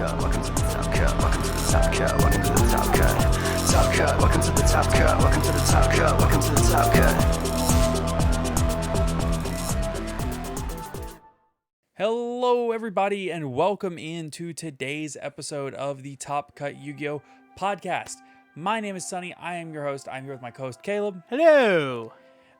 cut. Welcome to the top cut. Welcome to the top cut. Welcome to the top cut. Top cut. Welcome to the top cut. Welcome to the top cut. Welcome to the top cut. Hello, everybody, and welcome into today's episode of the Top Cut Yu-Gi-Oh podcast. My name is Sunny. I am your host. I'm here with my co-host Caleb. Hello.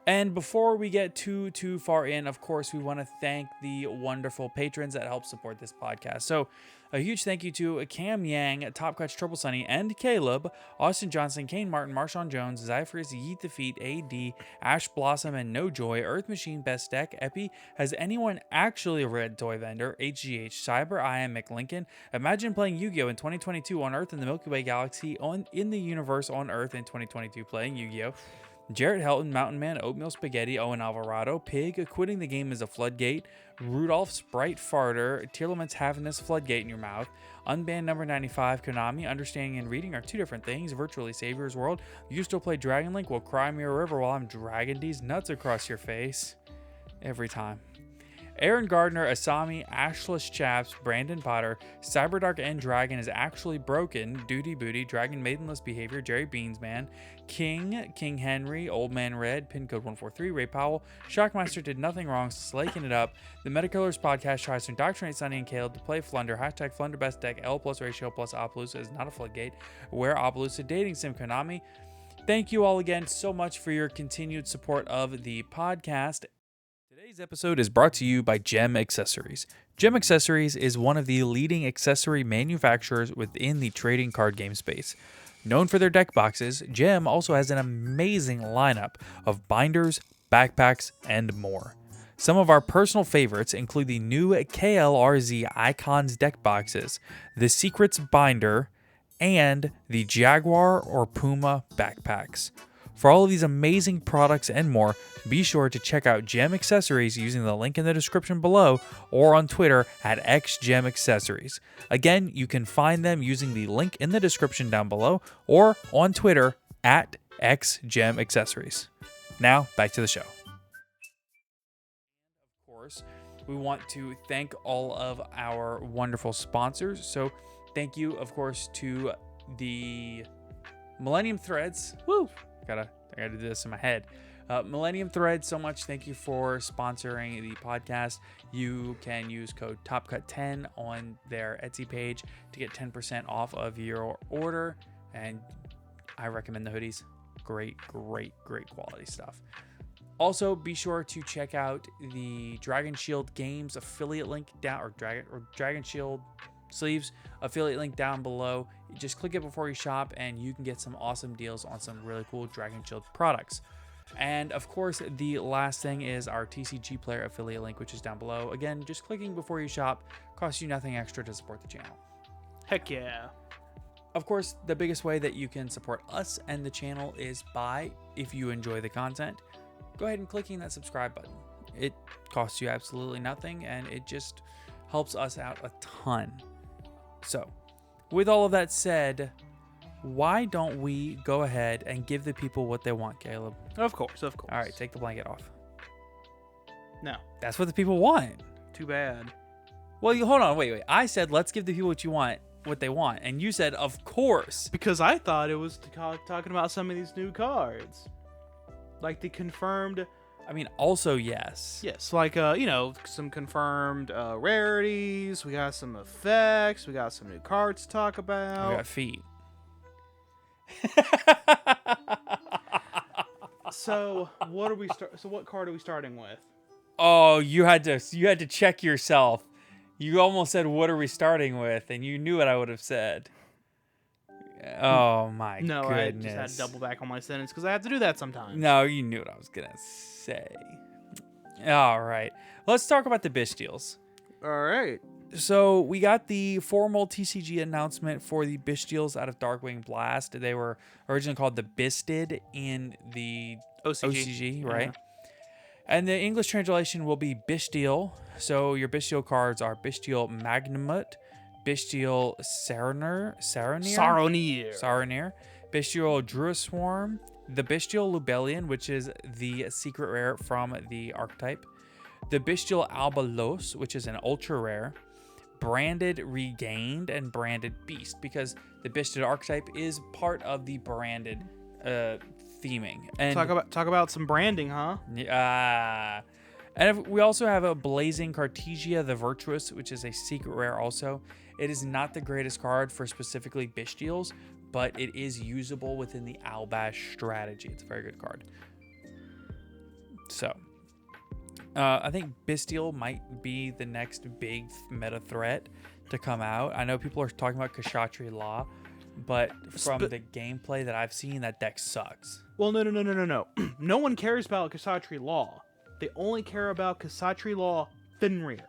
And before we get too far in, of course, we want to thank the wonderful patrons that help support this podcast. So a huge thank you to Cam Yang, Top Cuts, Triple Sunny, and Caleb, Austin Johnson, Kane Martin, Marshawn Jones, Zyphris, Yeet the Feet, AD, Ash Blossom, and No Joy, Earth Machine, Best Deck, Epi, Has Anyone Actually Read Toy Vendor, HGH, Cyber, I Am McLincoln, Imagine Playing Yu-Gi-Oh! In 2022 on Earth in the Milky Way Galaxy, in the universe on Earth in 2022 playing Yu-Gi-Oh! Jarrett Helton, Mountain Man, Oatmeal Spaghetti, Owen Alvarado, Pig, Quitting the Game is a Floodgate, Rudolph, Sprite Farter, Tearlament's Having This Floodgate in Your Mouth, Unbanned Number 95, Konami, Understanding and Reading are two different things, Virtually Savior's World, You Still Play Dragon Link, Will Cry Me a River while I'm dragging these nuts across your face. Every time. Aaron Gardner, Asami, Ashless Chaps, Brandon Potter, Cyberdark End Dragon is Actually Broken, Duty Booty, Dragon Maidenless Behavior, Jerry Beansman, King Henry, Old Man Red, Pin Code 143, Ray Powell, Shockmaster Did Nothing Wrong, Slaking It Up, The Metakillers Podcast tries to indoctrinate Sunny and Caleb to play Flunder, hashtag Flunder Best Deck, L plus ratio plus Opelousas is not a floodgate, Where Opelousas Dating Sim Konami. Thank you all again so much for your continued support of the podcast. Today's episode is brought to you by Gem Accessories. Gem Accessories is one of the leading accessory manufacturers within the trading card game space. Known for their deck boxes, Gem also has an amazing lineup of binders, backpacks, and more. Some of our personal favorites include the new KLRZ Icons deck boxes, the Secrets binder, and the Jaguar or Puma backpacks. For all of these amazing products and more, be sure to check out Gem Accessories using the link in the description below or on Twitter at XGemAccessories. Again, you can find them using the link in the description down below or on Twitter at XGemAccessories. Now, back to the show. Of course, we want to thank all of our wonderful sponsors. So thank you, of course, to the Millennium Threads. Woo! I gotta do this in my head. Millennium Threads, so much. Thank you for sponsoring the podcast. You can use code TOPCUT10 on their Etsy page to get 10% off of your order. And I recommend the hoodies. Great quality stuff. Also, be sure to check out the Dragon Shield Games affiliate link down, or Dragon Shield Sleeves affiliate link down below. You just click it before you shop and you can get some awesome deals on some really cool Dragon Shield products. And of course, the last thing is our TCG Player affiliate link, which is down below. Again, just clicking before you shop costs you nothing extra to support the channel. Heck yeah. Of course, the biggest way that you can support us and the channel is by, if you enjoy the content, go ahead and clicking that subscribe button. It costs you absolutely nothing and it just helps us out a ton. So, with all of that said, why don't we go ahead and give the people what they want, Caleb? Of course. All right, take the blanket off. No. That's what the people want. Too bad. Well, hold on, wait. I said, let's give the people what they want, and you said, of course. Because I thought it was talking about some of these new cards. Like the confirmed... I mean, also, yes. Yes, like, some confirmed rarities. We got some effects. We got some new cards to talk about. We got feet. So, what card are we starting with? Oh, you had to check yourself. You almost said, what are we starting with? And you knew what I would have said. Oh, my goodness. No, I just had to double back on my sentence because I have to do that sometimes. No, you knew what I was going to say. All right. Let's talk about the Bish deals. All right. So we got the formal TCG announcement for the Bish deals out of Darkwing Blast. They were originally called the Bisted in the OCG, right? Yeah. And the English translation will be Bishtiel. So your Bishtiel cards are Bishtiel Magnamut, Bishtiel Saronir, Bishtiel Druiswarm, the Bishtiel Lubellion, which is the secret rare from the Archetype, the Bishtiel Albalos, which is an ultra rare, Branded Regained and Branded Beast, because the Bisted archetype is part of the branded theming. And talk about some branding, huh? And we also have a Blazing Cartesia the Virtuous, which is a secret rare also. It is not the greatest card for specifically Bestials, but it is usable within the Albash strategy. It's a very good card. So, I think Bestial might be the next big meta threat to come out. I know people are talking about Kshatriya Law, but from the gameplay that I've seen, that deck sucks. Well, no. No one cares about Kshatriya Law. They only care about Kshatriya Law Fenrir.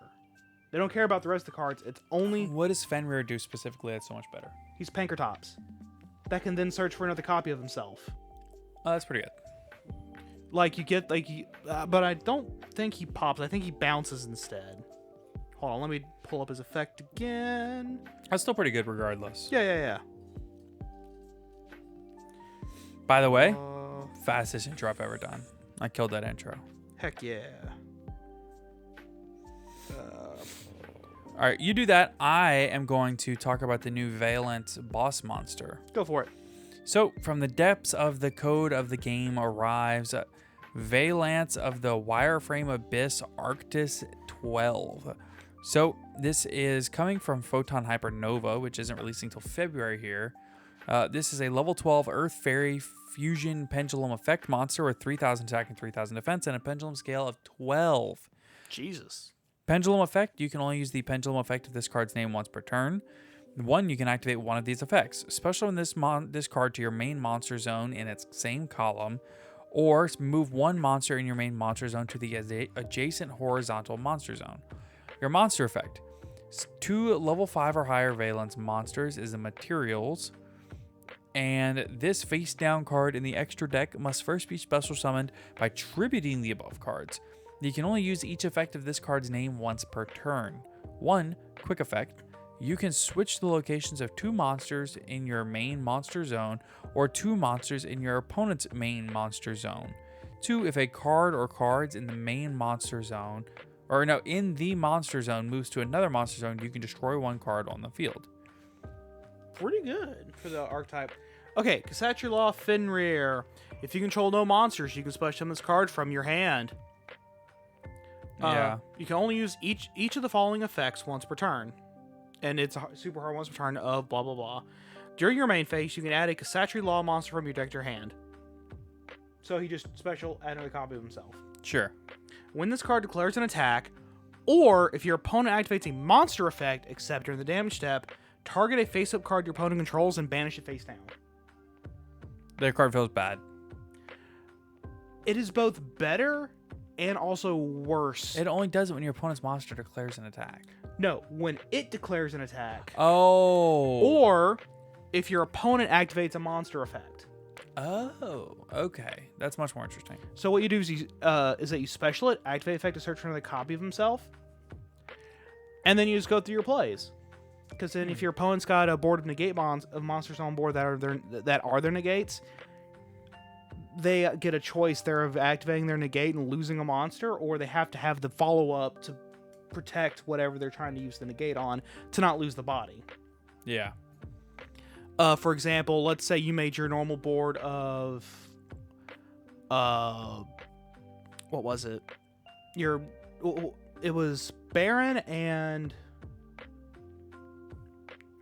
They don't care about the rest of the cards. It's only... What does Fenrir do specifically that's so much better? He's Pankratops. That can then search for another copy of himself. Oh, that's pretty good. Like, you get, like... but I don't think he pops. I think he bounces instead. Hold on, let me pull up his effect again. That's still pretty good regardless. Yeah. By the way, fastest intro I've ever done. I killed that intro. Heck yeah. All right, you do that. I am going to talk about the new Valent boss monster. Go for it. So, from the depths of the code of the game arrives Valance of the Wireframe Abyss Arctis 12. So, this is coming from Photon Hypernova, which isn't releasing until February here. This is a level 12 Earth Fairy Fusion Pendulum Effect monster with 3,000 attack and 3,000 defense and a pendulum scale of 12. Jesus. Pendulum Effect, you can only use the Pendulum Effect of this card's name once per turn. One, you can activate one of these effects. Special in this card to your main monster zone in its same column, or move one monster in your main monster zone to the adjacent horizontal monster zone. Your monster effect. 2 level 5 or higher Valence monsters is the materials. And this face down card in the extra deck must first be special summoned by tributing the above cards. You can only use each effect of this card's name once per turn. 1. Quick effect. You can switch the locations of 2 monsters in your main monster zone or 2 monsters in your opponent's main monster zone. 2. If a card or cards in the main monster zone, in the monster zone moves to another monster zone, you can destroy 1 card on the field. Pretty good for the archetype. Okay, Kshatriya Law Fenrir. If you control no monsters, you can special summon this card from your hand. Yeah. You can only use each of the following effects once per turn. And it's super hard once per turn of blah, blah, blah. During your main phase, you can add a Kshatriya Law monster from your deck to your hand. So he just special add another copy of himself. Sure. When this card declares an attack, or if your opponent activates a monster effect, except during the damage step, target a face-up card your opponent controls and banish it face down. Their card feels bad. It is both better and also worse. It only does it when your opponent's monster declares an attack. No, when it declares an attack. Oh. Or if your opponent activates a monster effect. Oh, okay. That's much more interesting. So what you do is that you special it, activate effect to search for another copy of himself, and then you just go through your plays. Because then if your opponent's got a board of negate monsters on board that are their negates, they get a choice there of activating their negate and losing a monster, or they have to have the follow-up to protect whatever they're trying to use the negate on to not lose the body. Yeah. For example, let's say you made your normal board of... what was it? It was Baron and...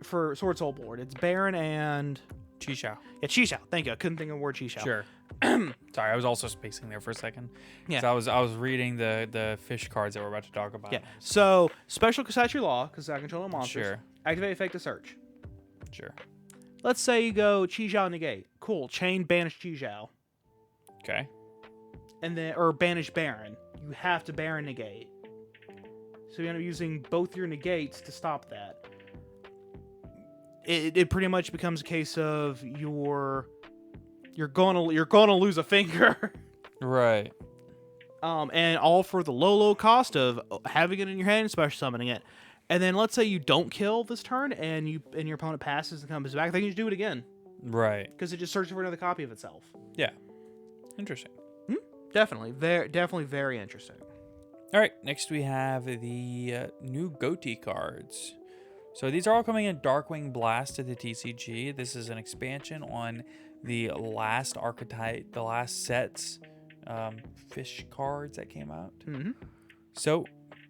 For Sword Soul board, it's Baron and... Chisha. Yeah, Chisha. Thank you. I couldn't think of the word Chisha. Sure. Sorry, I was also spacing there for a second. Yeah. So I was reading the fish cards that we're about to talk about. Yeah. So, special Kshatriya Law, because I control the monsters. Sure. Activate effect to search. Sure. Let's say you go Chi Zhao negate. Cool. Chain banish Chi Zhao. Okay. And then, or banish Baron. You have to Baron negate. So you end up using both your negates to stop that. It pretty much becomes a case of you're gonna lose a finger. Right. And all for the low cost of having it in your hand and special summoning it. And then let's say you don't kill this turn and your opponent passes and comes back, then you just do it again. Right. Because it just searches for another copy of itself. Yeah. Interesting. Definitely. Definitely very interesting. All right. Next we have the new Goatee cards. So these are all coming in Darkwing Blast to the TCG. This is an expansion on the last archetype, the last set's fish cards that came out. Mm-hmm. So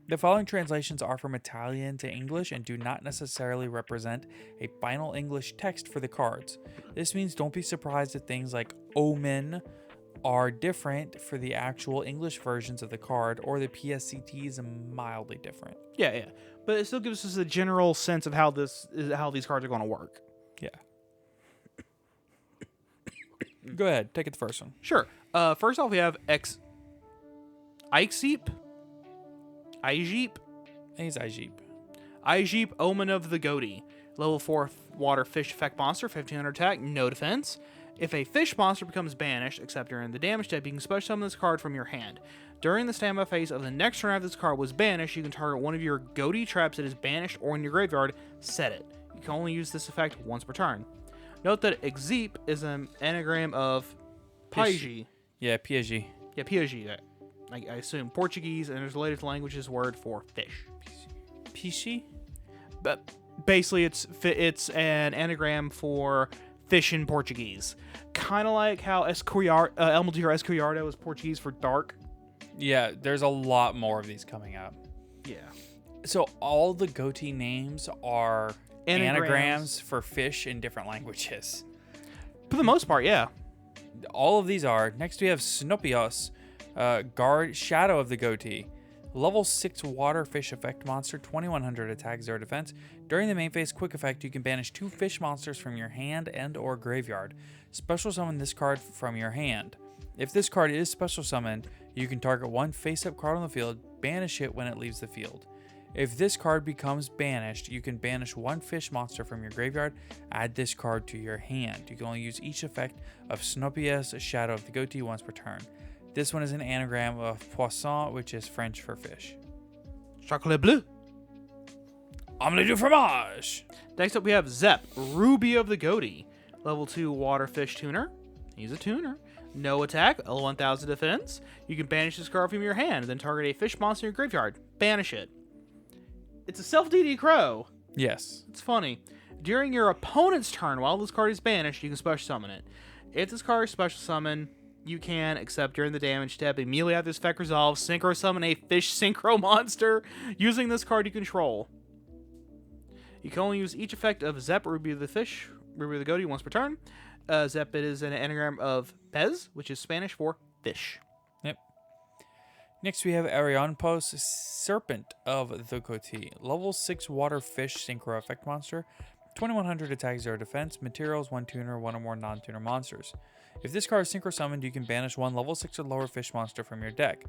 the following translations are from Italian to English and do not necessarily represent a final English text for the cards. This means don't be surprised if things like omen are different for the actual English versions of the card, or the PSCT is mildly different. Yeah. But it still gives us a general sense of how these cards are going to work. Yeah. Go ahead, take it the first one. Sure. First off, we have Ikeseep. I think it's Ijeep. Ijeep, Omen of the Goatee. Level 4 water fish effect monster, 1500 attack, no defense. If a fish monster becomes banished, except during the damage step, you can special summon this card from your hand. During the standby phase of the next turn after this card was banished, you can target one of your Goatee traps that is banished or in your graveyard, set it. You can only use this effect once per turn. Note that Ikeseep is an anagram of Piege. Yeah, Piege. Yeah, Piege. I assume Portuguese, and there's a related languages word for fish. Piche? But basically, it's an anagram for fish in Portuguese. Kind of like how El Multier Escuriardo is Portuguese for dark. Yeah, there's a lot more of these coming up. Yeah. So all the Goatee names are anagrams for fish in different languages. For the most part, yeah. All of these are. Next we have Snopios, guard Shadow of the Goatee. Level 6 water fish effect monster, 2100 attack, 0 defense. During the main phase quick effect, you can banish 2 fish monsters from your hand and or graveyard. Special summon this card from your hand. If this card is special summoned, you can target one face-up card on the field, banish it when it leaves the field. If this card becomes banished, you can banish one fish monster from your graveyard, add this card to your hand. You can only use each effect of Snopios, Shadow of the Goatee, once per turn. This one is an anagram of poisson, which is French for fish. Chocolat bleu. Omelette du fromage. Next up, we have Zep, Ruby of the Goatee. Level 2 water fish tuner. He's a tuner. No attack, L1000 defense. You can banish this card from your hand, then target a fish monster in your graveyard. Banish it. It's a self-DD crow. Yes. It's funny. During your opponent's turn, while this card is banished, you can special summon it. If this card is special summoned, you can, except during the damage step, immediately after this effect resolves, synchro summon a fish synchro monster using this card you control. You can only use each effect of Zep Ruby of the Fish, Ruby of the Goatee once per turn. Zep is an anagram of pez, which is Spanish for fish. Yep. Next we have Arianpos, Serpent of the Goatee. Level 6 water fish synchro effect monster. 2100 attack, 0 defense. Materials, 1 tuner, 1 or more non-tuner monsters. If this card is synchro summoned, you can banish one level 6 or lower fish monster from your deck.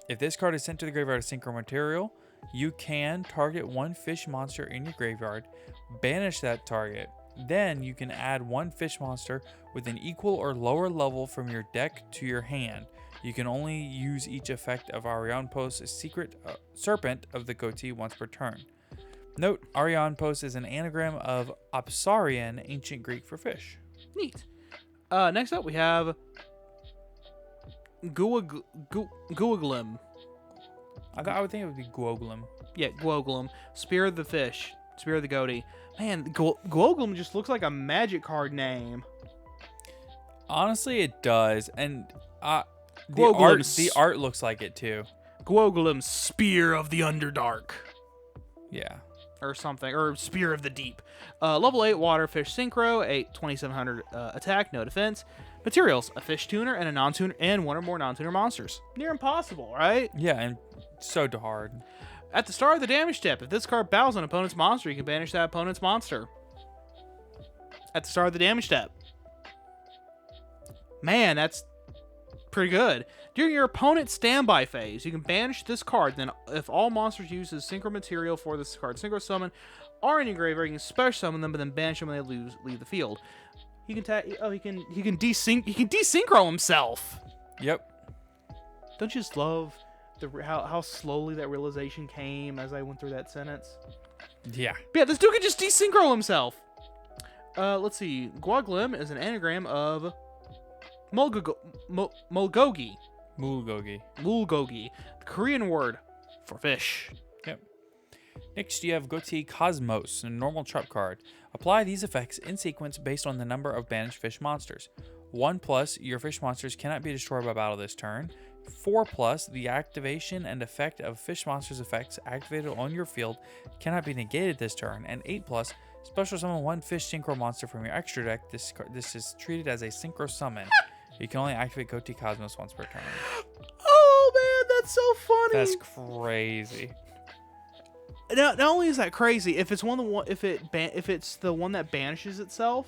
If this card is sent to the graveyard as synchro material, you can target one fish monster in your graveyard, banish that target. Then you can add one fish monster with an equal or lower level from your deck to your hand. You can only use each effect of Arianpos' secret Serpent of the Goatee once per turn. Note, Arianpos is an anagram of Opsarian, ancient Greek for fish. Neat. Next up, we have Guoglim. I would think it would be Guoglim. Yeah, Guoglim. Spear of the Fish. Spear of the Goatee. Man, Guoglim just looks like a magic card name. Honestly, it does. And the art looks like it too. Guoglim, Spear of the Underdark. Yeah. Or something. Or Spear of the Deep. Level 8 water fish synchro, 2700 attack, no defense. Materials, a fish tuner and a non-tuner and one or more non-tuner monsters. Near impossible, right? Yeah, and so hard. At the start of the damage step, if this card bows an opponent's monster, you can banish that opponent's monster. At the start of the damage step. Man, that's pretty good. During your opponent's standby phase, you can banish this card. Then, if all monsters use as synchro material for this card synchro summon are in your graveyard, you can special summon them, but then banish them when they leave the field. He can desynchro himself. Yep. Don't you just love how slowly that realization came as I went through that sentence? Yeah. But yeah, this dude can just desynchro himself. Let's see. Guoglim is an anagram of Mulgogi. Mulgogi. Mulgogi, the Korean word for fish. Yep. Next, you have Goatee Cosmos, a normal trap card. Apply these effects in sequence based on the number of banished fish monsters. 1+, your fish monsters cannot be destroyed by battle this turn. 4+, the activation and effect of fish monsters' effects activated on your field cannot be negated this turn. And 8+, special summon one fish synchro monster from your extra deck. This is treated as a synchro summon. You can only activate Goatee Cosmos once per turn. Oh man, that's so funny. That's crazy. Not only is that crazy, if it's if it's the one that banishes itself,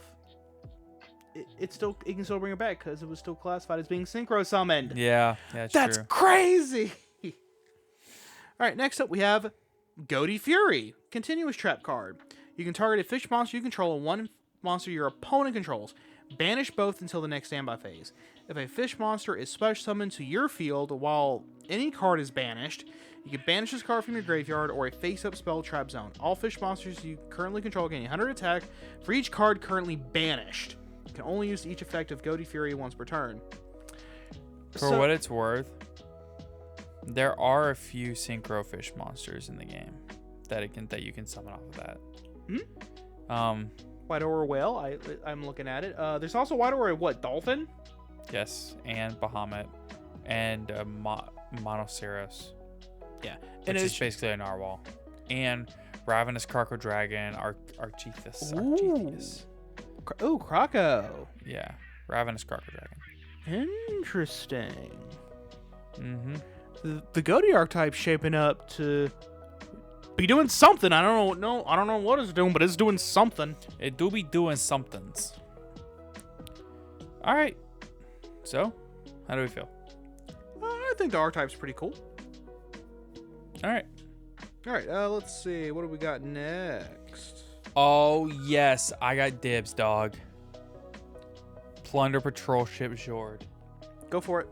it can still bring it back because it was still classified as being synchro summoned. Yeah, that's true. crazy. All right, next up we have Goatee Fury, continuous trap card. You can target a fish monster you control and one monster your opponent controls. Banish both until the next standby phase. If a fish monster is special summoned to your field while any card is banished, you can banish this card from your graveyard or a face-up spell trap zone. All fish monsters you currently control gain 100 attack for each card currently banished. You can only use each effect of Goatee Fury once per turn. For what it's worth, there are a few synchro fish monsters in the game that you can summon off of that. White Aura Whale, I'm looking at it. There's also White Aura, Dolphin? Yes, and Bahamut, and Monoceros. Yeah. And it's basically a narwhal. And Ravenous Carco Dragon, Archetype. Oh, Croco. Yeah, Ravenous Carco Dragon. Interesting. Mm-hmm. The Gotti archetype shaping up to be doing something. I don't know what it's doing, but it's doing something. It do be doing somethings. All right. So, how do we feel? I think the archetype's pretty cool. All right. Let's see. What do we got next? Oh, yes. I got dibs, dog. Plunder Patrol Ship Jord. Go for it.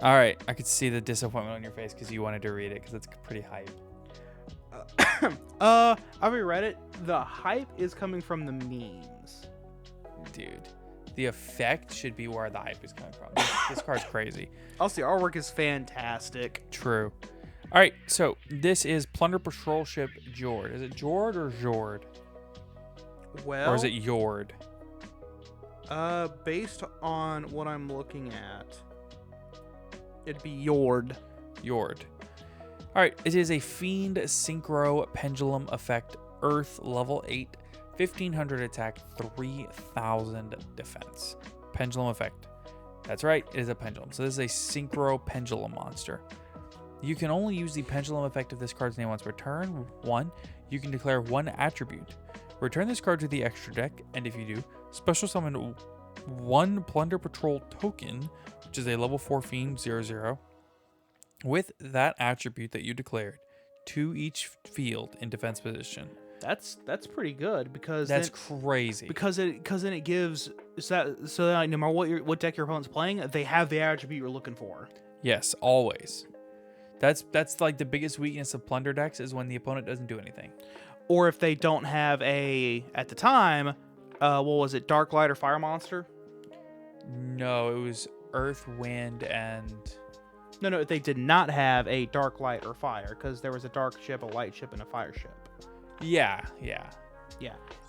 All right. I could see the disappointment on your face because you wanted to read it because it's pretty hype. I've reread it. The hype is coming from the memes. Dude, the effect should be where the hype is coming from. This card's crazy. Also, the artwork is fantastic. True. All right, so this is Plunder Patrol Ship Jord. Is it Jord or Jord? Well, or is it Jord? Based on what I'm looking at, it'd be Jord. Jord. All right, it is a Fiend Synchro Pendulum Effect, Earth, level 8, 1500 attack, 3000 defense. Pendulum Effect. That's right, it is a pendulum. So this is a Synchro Pendulum monster. You can only use the Pendulum Effect of this card's name once per turn. 1, you can declare one attribute. Return this card to the extra deck, and if you do, special summon one Plunder Patrol token, which is a level 4 Fiend 0/0, with that attribute that you declared to each field in defense position. That's pretty good because that's crazy. Because then it gives so that no matter what deck your opponent's playing, they have the attribute you're looking for. Yes, always. That's like the biggest weakness of plunder decks is when the opponent doesn't do anything. Or if they don't have at the time, what was it, Dark Light or Fire Monster? No, it was Earth, Wind, and... No, they did not have a Dark Light or Fire, because there was a Dark Ship, a Light Ship, and a Fire Ship. Yeah.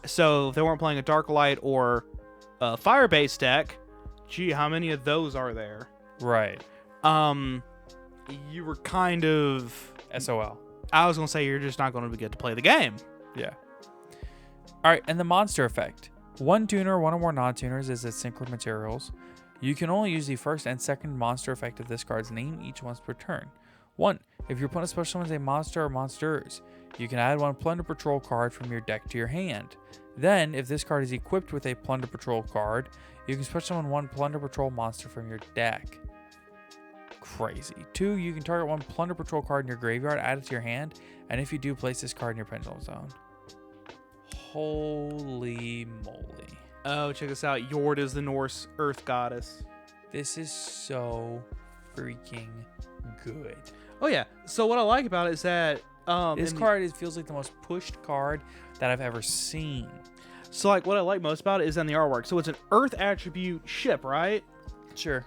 So if they weren't playing a Dark Light or a Fire-based deck, gee, how many of those are there? Right. You were kind of... SOL. I was going to say you're just not going to get to play the game. Yeah. All right, and the monster effect. One tuner, one or more non-tuners is its synchro materials. You can only use the first and second monster effect of this card's name each once per turn. 1. If your opponent special summons a monster or monsters, you can add one Plunder Patrol card from your deck to your hand. Then, if this card is equipped with a Plunder Patrol card, you can special summon one Plunder Patrol monster from your deck. Crazy. 2. You can target one Plunder Patrol card in your graveyard, add it to your hand, and if you do, place this card in your pendulum zone. Holy moly. Oh, check this out. Jord is the Norse Earth goddess. This is so freaking good. Oh, yeah. So what I like about it is that... this card feels like the most pushed card that I've ever seen. So, like, what I like most about it is on the artwork. So it's an Earth attribute ship, right? Sure.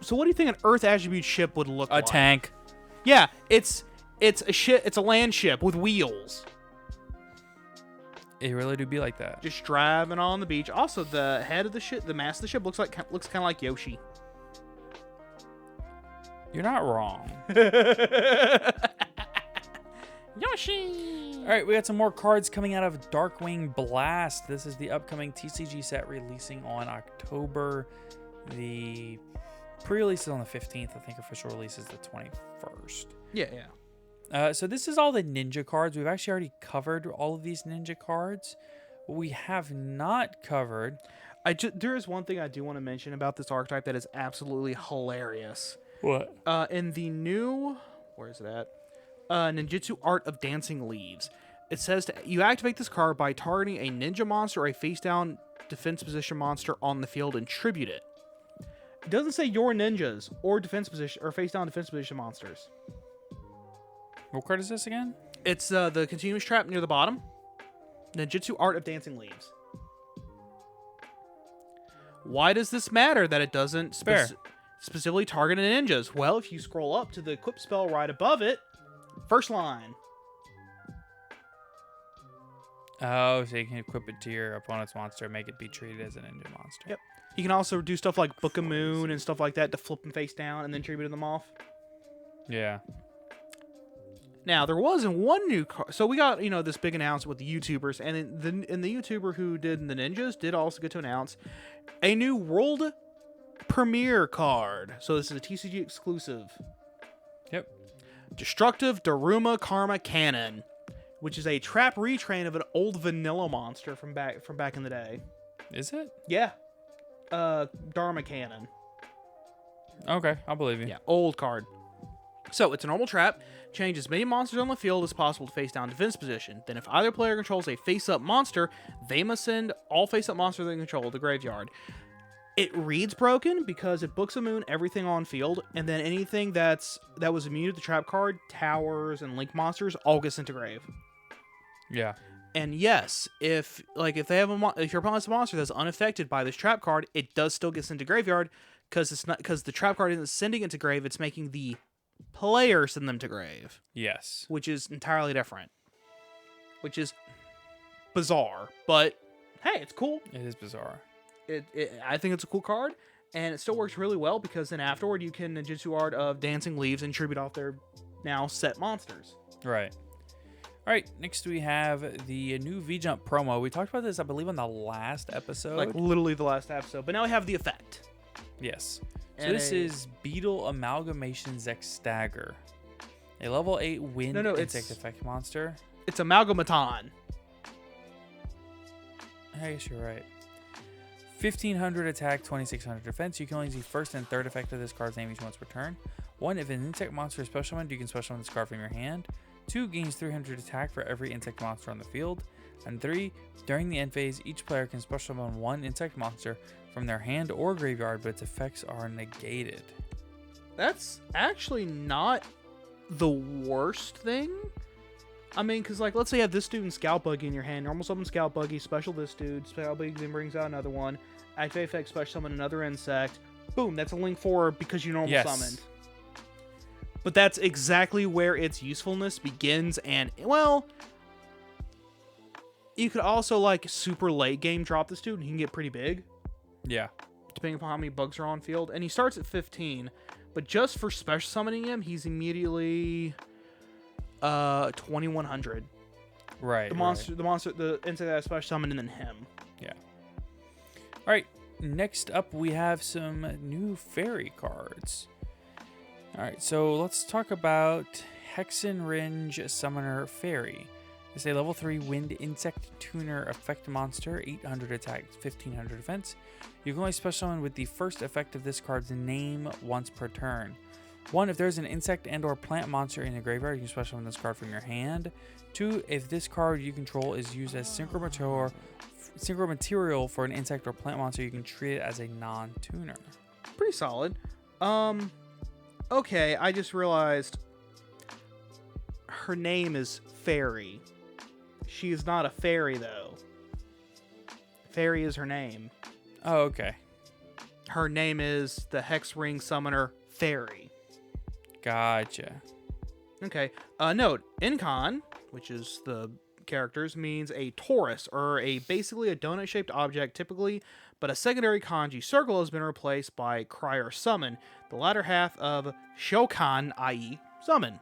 So what do you think an Earth attribute ship would look like? A tank. Yeah, it's It's a ship. It's a land ship with wheels. It really do be like that. Just driving on the beach. Also, the head of the ship, the mast of the ship looks kind of like Yoshi. You're not wrong. Yoshi. All right, we got some more cards coming out of Darkwing Blast. This is the upcoming TCG set releasing on October. The pre-release is on the 15th. I think official release is the 21st. Yeah. So this is all the ninja cards. We've actually already covered all of these ninja cards. What we have not covered. There is one thing I do want to mention about this archetype that is absolutely hilarious. What? In the new, where is it at? Ninjutsu Art of Dancing Leaves. It says you activate this card by targeting a ninja monster or a face-down defense position monster on the field and tribute it. It doesn't say your ninjas or defense position or face-down defense position monsters. What card is this again? It's the continuous trap near the bottom. Ninjutsu Art of Dancing Leaves. Why does this matter that it doesn't specifically target ninjas? Well, if you scroll up to the equip spell right above it, first line. Oh, so you can equip it to your opponent's monster and make it be treated as a ninja monster. Yep. You can also do stuff like Book of Moon and stuff like that to flip them face down and then tribute them off. Yeah. Now, there wasn't one new card. So we got, this big announcement with the YouTubers. And the YouTuber who did the ninjas did also get to announce a new world premiere card. So this is a TCG exclusive. Yep. Destructive Daruma Karma Cannon, which is a trap retrain of an old vanilla monster from back in the day. Is it? Yeah. Dharma Cannon. Okay, I'll believe you. Yeah, old card. So it's a normal trap. Change as many monsters on the field as possible to face down defense position. Then if either player controls a face-up monster, they must send all face-up monsters they control to the graveyard. It reads broken because it books a moon everything on field, and then anything that was immune to the trap card, towers, and link monsters all gets into grave. Yeah. And yes, if they have if your opponent's a monster that's unaffected by this trap card, it does still get sent to graveyard because the trap card isn't sending it to grave, it's making the player send them to grave. Yes. Which is entirely different. Which is bizarre, but hey, it's cool. It is bizarre. I think it's a cool card, and it still works really well because then afterward you can Ninjutsu Art of Dancing Leaves and tribute off their now set monsters. Right. All right, next we have the new V-Jump promo. We talked about this, I believe, on the last episode. Like literally the last episode, but now we have the effect. Yes. So And this is Beetle Amalgamation Zex Stagger. A level 8 wind insect effect monster. It's Amalgamaton. I guess you're right. 1500 attack, 2600 defense. You can only use the first and third effect of this card's name each once per turn. 1. If an insect monster is special summoned, you can special summon this card from your hand. 2. Gains 300 attack for every insect monster on the field. And 3. During the end phase, each player can special summon one insect monster from their hand or graveyard, but its effects are negated. That's actually not the worst thing. I mean, because, let's say you have this dude and Scout Buggy in your hand. Normal summon Scout Buggy, special this dude. Scout Buggy then brings out another one. Activate effect, special summon another insect. Boom, that's a link 4 because you normal summoned. But that's exactly where its usefulness begins. And, well, you could also, super late game drop this dude and he can get pretty big. Yeah. Depending upon how many bugs are on field. And he starts at 15. But just for special summoning him, he's immediately 2100. Right. The insect that I special summoned and then him. Yeah. All right. Next up, we have some new fairy cards. All right. So let's talk about Hexenringe Summoner Fairy. It's a level 3 wind insect tuner effect monster, 800 attack, 1500 defense. You can only special summon with the first effect of this card's name once per turn. 1. If there's an insect and or plant monster in the graveyard, you can special summon this card from your hand. 2. If this card you control is used as synchro material for an insect or plant monster, you can treat it as a non-tuner. Pretty solid. Okay, I just realized her name is Fairy. She is not a fairy, though. Fairy is her name. Oh, okay. Her name is the Hex Ring Summoner Fairy. Gotcha. Okay. Note, Incon, which is the characters, means a torus, or basically a donut-shaped object typically, but a secondary kanji circle has been replaced by cry or summon, the latter half of shokan, i.e. summon.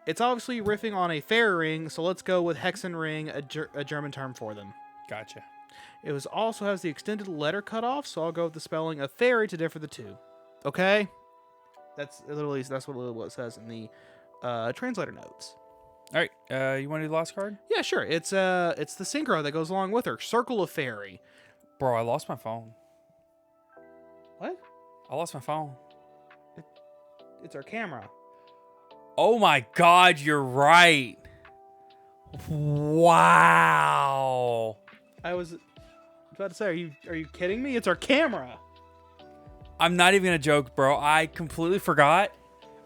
It's obviously riffing on a fairy ring, so let's go with hexen ring, a German term for them. Gotcha. It also has the extended letter cutoff, so I'll go with the spelling of fairy to differ the two. Okay? That's what it says in the translator notes. All right. You want to do the last card? Yeah, sure. It's the synchro that goes along with her. Circle of Fairy. Bro, I lost my phone. What? I lost my phone. It's our camera. Oh my God, you're right. Wow. I was about to say, are you kidding me? It's our camera. I'm not even gonna joke, bro. I completely forgot.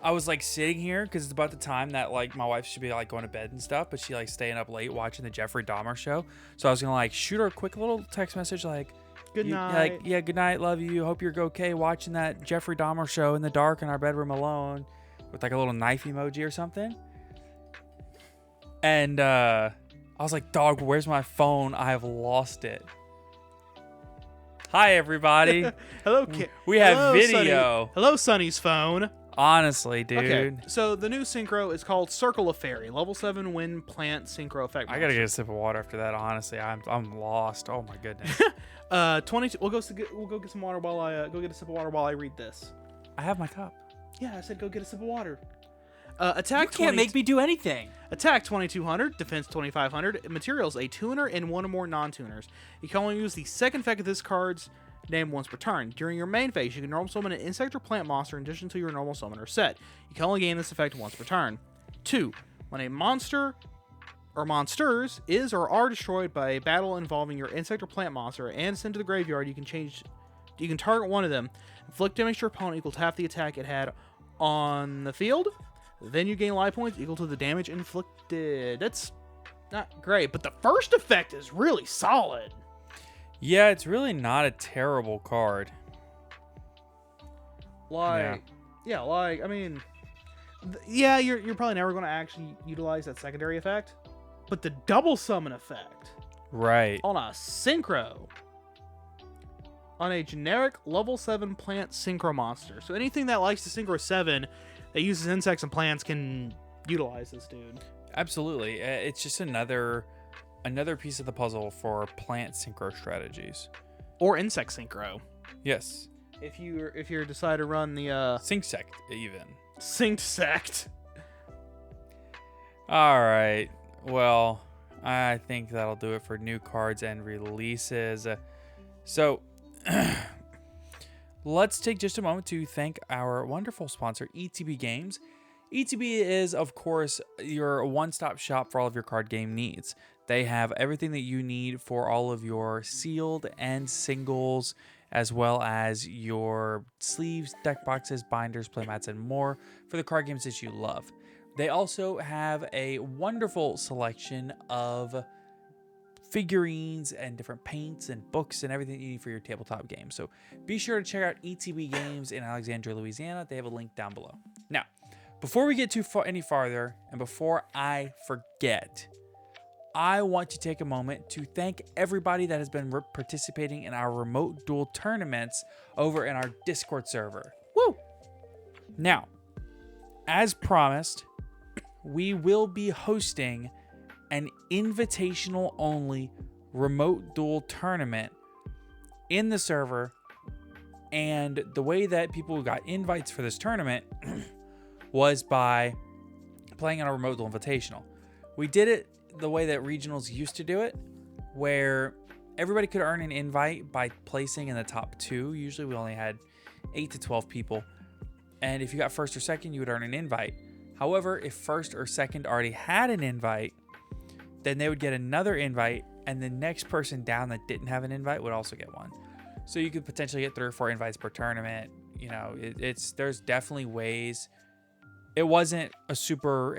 I was like sitting here because it's about the time that like my wife should be like going to bed and stuff, but she like staying up late watching the Jeffrey Dahmer show. So I was gonna like shoot her a quick little text message like, Good night. Like, yeah, good night, love you. Hope you're okay watching that Jeffrey Dahmer show in the dark in our bedroom alone, with like a little knife emoji or something. And I was like, dog, where's my phone? I have lost it. Hi, everybody. Hello, We have Hello, video. Sonny. Hello, Sonny's phone. Honestly, dude. Okay, so the new synchro is called Circle of Fairy, level 7 wind plant synchro effect. I gotta get a sip of water after that. Honestly, I'm lost. Oh my goodness. 22. We'll go get some water while I go get a sip of water while I read this. I have my cup. Yeah, I said go get a sip of water. Attack. You can't make me do anything. Attack 2200, defense 2500, materials a tuner and one or more non-tuners. You can only use the second effect of this card's name once per turn. During your main phase, you can normal summon an insect or plant monster in addition to your normal summoner set. You can only gain this effect once per turn. 2. When a monster or monsters is or are destroyed by a battle involving your insect or plant monster and sent to the graveyard, you can target one of them, inflict damage to your opponent equal to half the attack it had on the field. Then you gain life points equal to the damage inflicted. That's not great, but the first effect is really solid. Yeah, it's really not a terrible card. I mean, you're probably never going to actually utilize that secondary effect, but the double summon effect, Right. on a synchro, on a generic level 7 plant synchro monster. So anything that likes to synchro 7 that uses insects and plants can utilize this dude. Absolutely. It's just another piece of the puzzle for plant synchro strategies. Or insect synchro. Yes. If you decide to run the Syncsect even. synced sect. All right. Well, I think that'll do it for new cards and releases. So, let's take just a moment to thank our wonderful sponsor, ETB Games. ETB is, of course, your one-stop shop for all of your card game needs. They have everything that you need for all of your sealed and singles, as well as your sleeves, deck boxes, binders, playmats, and more for the card games that you love. They also have a wonderful selection of figurines and different paints and books and everything you need for your tabletop game. So be sure to check out ETB Games in Alexandria, Louisiana. They have a link down below. Now, before we get any farther, and before I forget, I want to take a moment to thank everybody that has been participating in our remote duel tournaments over in our Discord server. Woo! Now, as promised, we will be hosting an invitational only remote duel tournament in the server. And the way that people got invites for this tournament was by playing on a remote duel invitational. We did it the way that regionals used to do it, where everybody could earn an invite by placing in the top 2. Usually we only had 8 to 12 people. And if you got first or second, you would earn an invite. However, if first or second already had an invite, then they would get another invite, and the next person down that didn't have an invite would also get one. So you could potentially get 3 or 4 invites per tournament. You know, there's definitely ways. It wasn't a super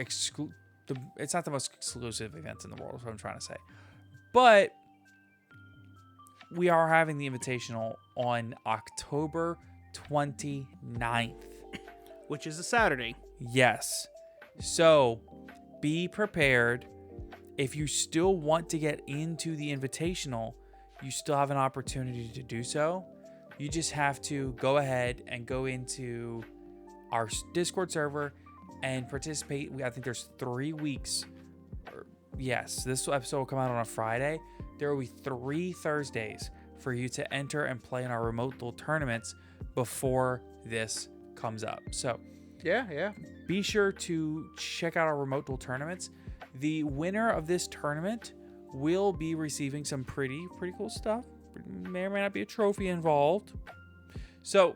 it's not the most exclusive event in the world, is what I'm trying to say. But we are having the invitational on October 29th. Which is a Saturday. Yes. So be prepared. If you still want to get into the Invitational, you still have an opportunity to do so. You just have to go ahead and go into our Discord server and participate. I think there's 3 weeks. Yes, this episode will come out on a Friday. There will be 3 Thursdays for you to enter and play in our remote duel tournaments before this comes up. So Yeah. be sure to check out our remote duel tournaments. The winner of this tournament will be receiving some pretty cool stuff. May or may not be a trophy involved. So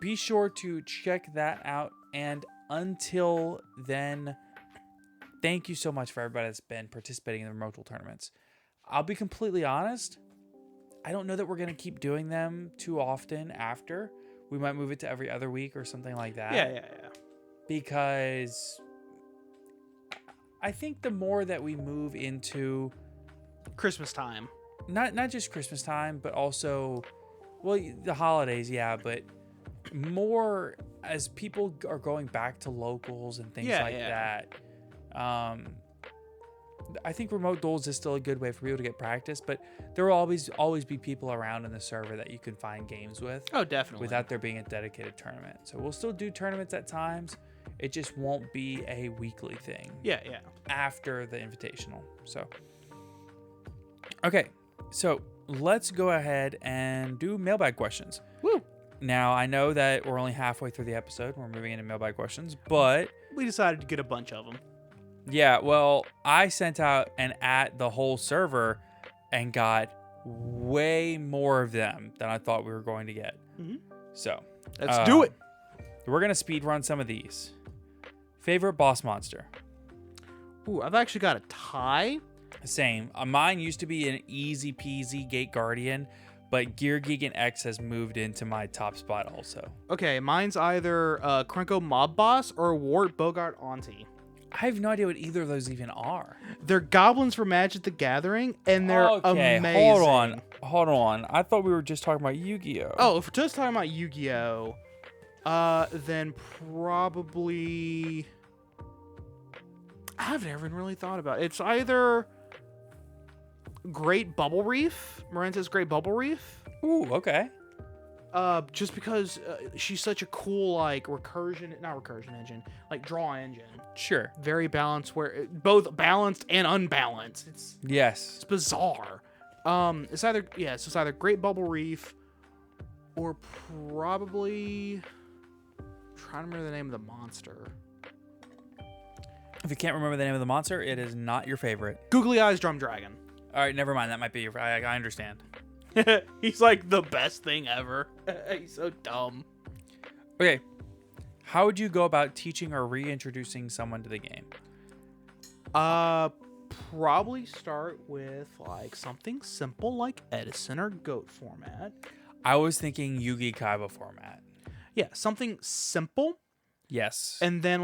be sure to check that out. And until then, thank you so much for everybody that's been participating in the remote duel tournaments. I'll be completely honest. I don't know that we're going to keep doing them too often after. We might move it to every other week or something like that. Yeah. Because I think the more that we move into Christmas time. not just Christmas time, but also, well, the holidays, yeah, but more as people are going back to locals and things that. I think remote duels is still a good way for people to get practice, but there will always be people around in the server that you can find games with. Oh, definitely. Without there being a dedicated tournament. So we'll still do tournaments at times. It just won't be a weekly thing. Yeah. After the Invitational. So, okay. So let's go ahead and do mailbag questions. Woo! Now, I know that we're only halfway through the episode. We're moving into mailbag questions, but We decided to get a bunch of them. yeah, well, I sent out an at the whole server and got way more of them than I thought we were going to get. Mhm. So Let's do it. We're going to speed run some of these. Favorite boss monster? Ooh, I've actually got a tie. Same. Mine used to be an easy peasy Gate Guardian, but Gear Geek and X has moved into my top spot also. Okay, mine's either Krenko Mob Boss or Wart Bogart Auntie. I have no idea what either of those even are. They're goblins from Magic the Gathering, and they're Okay, amazing. hold on. I thought we were just talking about Yu-Gi-Oh. Oh, if we're just talking about Yu-Gi-Oh, then probably I haven't ever really thought about it. It's either Great Bubble Reef, Marenta's Great Bubble Reef. Ooh, okay. Just because she's such a cool not recursion engine, like draw engine. Sure. Very balanced, both balanced and unbalanced. It's Yes. bizarre. It's either Great Bubble Reef or probably trying to remember the name of the monster. If you can't remember the name of the monster, it is not your favorite. Googly Eyes Drum Dragon. All right, never mind. That might be your. I understand. He's like the best thing ever. He's so dumb. Okay. How would you go about teaching or reintroducing someone to the game? Probably start with like something simple like Edison or Goat format. I was thinking Yugi Kaiba format. Yeah, something simple. Yes. And then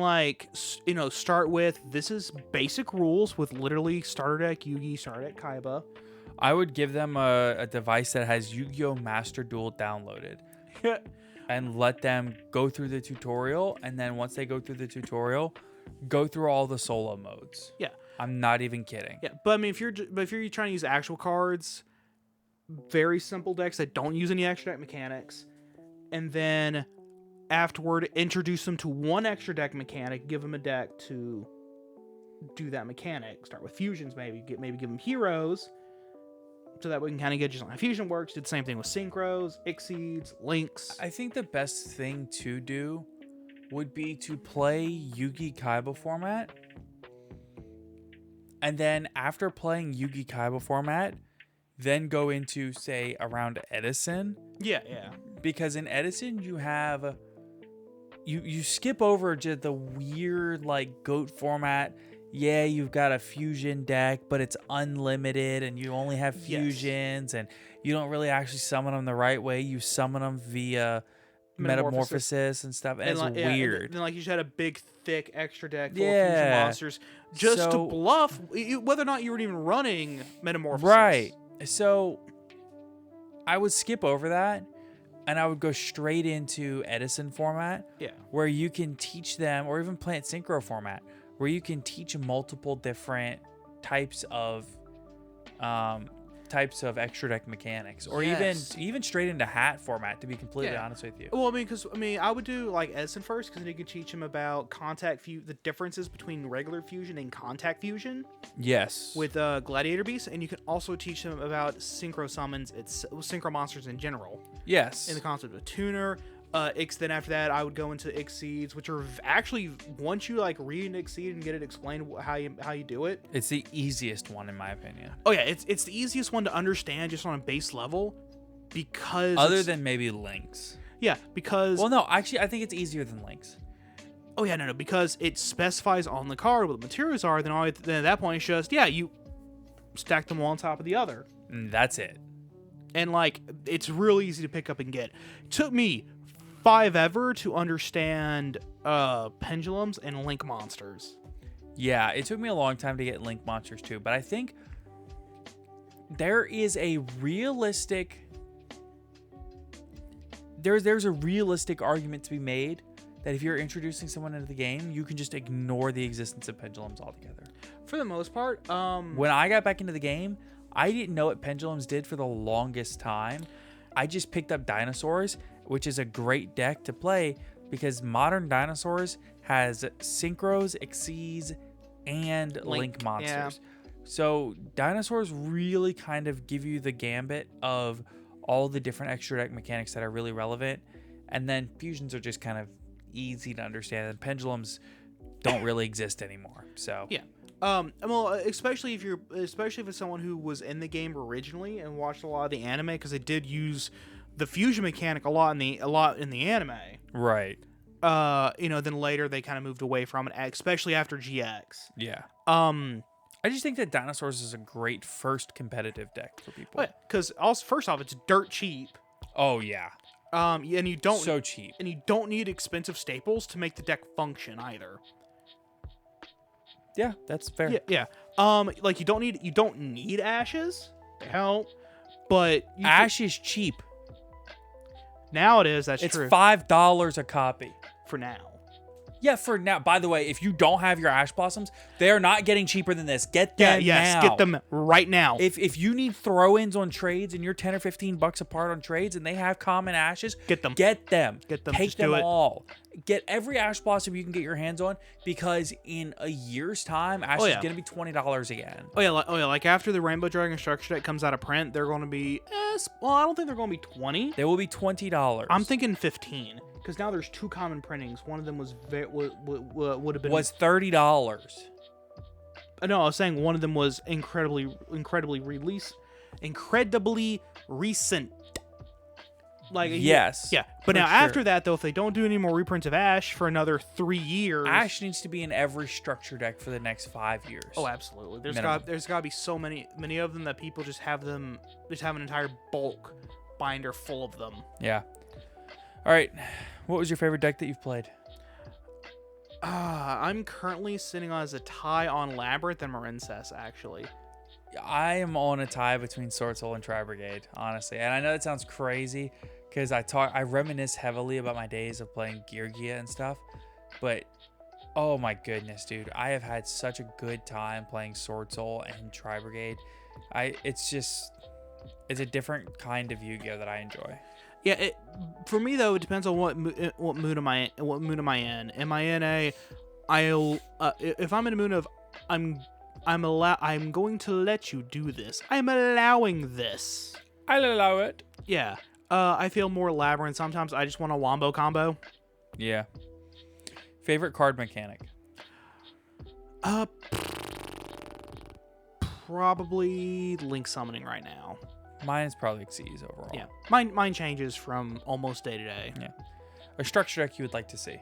start with this is basic rules with literally starter deck Yugi, starter deck Kaiba. I would give them a device that has Yu-Gi-Oh! Master Duel downloaded. And let them go through the tutorial. And then once they go through the tutorial, go through all the solo modes. Yeah. I'm not even kidding. Yeah, but I mean, if you're trying to use actual cards, very simple decks that don't use any extra deck mechanics, and then afterward introduce them to one extra deck mechanic, give them a deck to do that mechanic. Start with fusions, maybe give them heroes, so that we can kind of get just how fusion works. Do the same thing with synchros, Exceeds, links. I think the best thing to do would be to play Yugi Kaiba format. And then after playing Yugi Kaiba format, then go into, say, around Edison. Yeah. Because in Edison, you have... You skip over just the weird, like, GOAT format. Yeah, you've got a fusion deck, but it's unlimited, and you only have fusions, and you don't really actually summon them the right way. You summon them via metamorphosis and stuff, and it's weird. And then you just had a big, thick extra deck full of fusion monsters just to bluff whether or not you were even running metamorphosis. Right. So I would skip over that, and I would go straight into Edison format. Yeah. Where you can teach them, or even Plant Synchro format, where you can teach multiple different types of extra deck mechanics, or even straight into hat format, to be completely honest with you. Well, I would do like Edison first, because then you could teach them about the differences between regular fusion and contact fusion. Yes. With Gladiator Beasts, and you can also teach them about synchro summons, synchro monsters in general. Yes. In the concept of tuner. Then after that, I would go into Exceeds, which are actually, once you like read an Exceed and get it explained how you do it. It's the easiest one in my opinion. Oh yeah, it's the easiest one to understand just on a base level, because other than maybe Lynx. Yeah, because well, no, actually, I think it's easier than Lynx. Oh yeah, no, because it specifies on the card what the materials are. Then at that point, it's just you stack them one on top of the other. And that's it. And like, it's really easy to pick up and get. It took me forever to understand pendulums and link monsters. Yeah, it took me a long time to get link monsters too, but I think there is a realistic there's a realistic argument to be made that if you're introducing someone into the game, you can just ignore the existence of pendulums altogether. For the most part, when I got back into the game, I didn't know what pendulums did for the longest time. I just picked up Dinosaurs, which is a great deck to play because Modern Dinosaurs has Synchros, Exceeds, and Link monsters. Yeah. So Dinosaurs really kind of give you the gambit of all the different extra deck mechanics that are really relevant. And then fusions are just kind of easy to understand. And pendulums don't really exist anymore. So yeah. Well, especially if it's someone who was in the game originally and watched a lot of the anime, because they did use the fusion mechanic a lot in the anime. Right. Then later they kind of moved away from it, especially after GX. Yeah. I just think that Dinosaurs is a great first competitive deck for people. Because also, first off, it's dirt cheap. Oh yeah. And you don't so cheap, and you don't need expensive staples to make the deck function either. Yeah, that's fair. Yeah. Like you don't need ashes to help, but ash is cheap. Now it is. That's true. It's $5 a copy for now. Yeah, for now. By the way, if you don't have your ash blossoms, they are not getting cheaper than this. Get them now. Get them right now. If you need throw-ins on trades and you're $10 or $15 apart on trades and they have common ashes, get them. Get them. Take them all. Get every ash blossom you can get your hands on, because in a year's time, ash is going to be $20 again. Oh yeah, like after the Rainbow Dragon structure deck comes out of print, they're going to be well, I don't think they're going to be 20. They will be $20. I'm thinking 15. Because now there's two common printings. One of them was would have been $30. No, I was saying one of them was incredibly recent. Like yes, yeah. But now after that, though, if they don't do any more reprints of Ash for another 3 years, Ash needs to be in every structure deck for the next 5 years. Oh, absolutely. There's got to be so many of them that people just have an entire bulk binder full of them. Yeah. All right. What was your favorite deck that you've played? I'm currently sitting on as a tie on Labyrinth and Marincess, actually. I am on a tie between Sword Soul and Tri Brigade, honestly. And I know that sounds crazy because I reminisce heavily about my days of playing Geargia and stuff. But, oh my goodness, dude. I have had such a good time playing Sword Soul and Tri Brigade. It's a different kind of Yu-Gi-Oh that I enjoy. Yeah, for me though, it depends on what mood am I in. Am I in a if I'm in a mood of I'm going to let you do this. I'm allowing this. I'll allow it. Yeah. I feel more Labyrinth. Sometimes I just want a wombo combo. Yeah. Favorite card mechanic? Probably Link Summoning right now. Mine is probably Xyz overall. Yeah. Mine changes from almost day to day. Yeah. A structure deck you would like to see?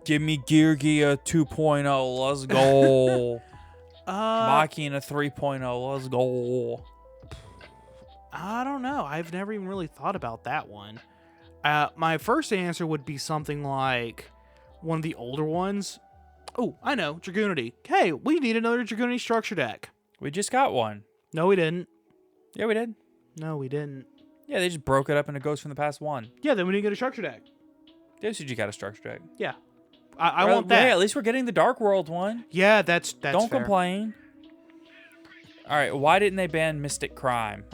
Give me Geargia 2.0. Let's go. Machina 3.0. Let's go. I don't know. I've never even really thought about that one. My first answer would be something like one of the older ones. Oh, I know. Dragoonity. Hey, we need another Dragoonity structure deck. We just got one. No, we didn't. Yeah, we did. No, we didn't. Yeah, they just broke it up into Ghosts from the Past 1. Yeah, then we didn't get a structure deck. They just got a structure deck. Yeah. I want that. Hey, at least we're getting the Dark World one. Yeah, that's Don't fair. complain. All right, why didn't they ban Mystic Mine?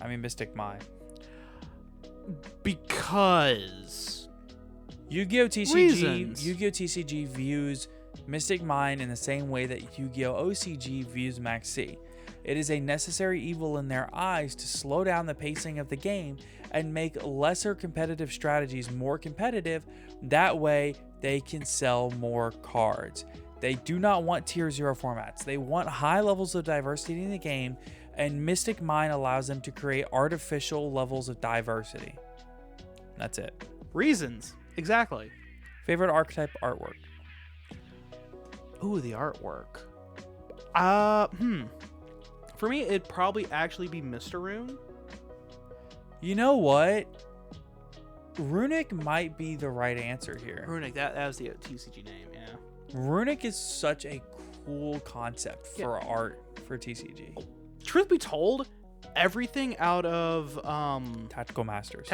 Because Yu-Gi-Oh! Reasons. Yu-Gi-Oh! TCG views Mystic Mine in the same way that Yu-Gi-Oh! OCG views Maxi. It is a necessary evil in their eyes to slow down the pacing of the game and make lesser competitive strategies more competitive. That way, they can sell more cards. They do not want tier 0 formats. They want high levels of diversity in the game, and Mystic Mine allows them to create artificial levels of diversity. That's it. reasons. Exactly. Favorite archetype artwork? Ooh, the artwork. For me, it'd probably actually be Mr. Rune. You know what? Runic might be the right answer here. Runic, that was the TCG name, yeah. Runic is such a cool concept for art for TCG. Truth be told, everything out of Tactical Masters.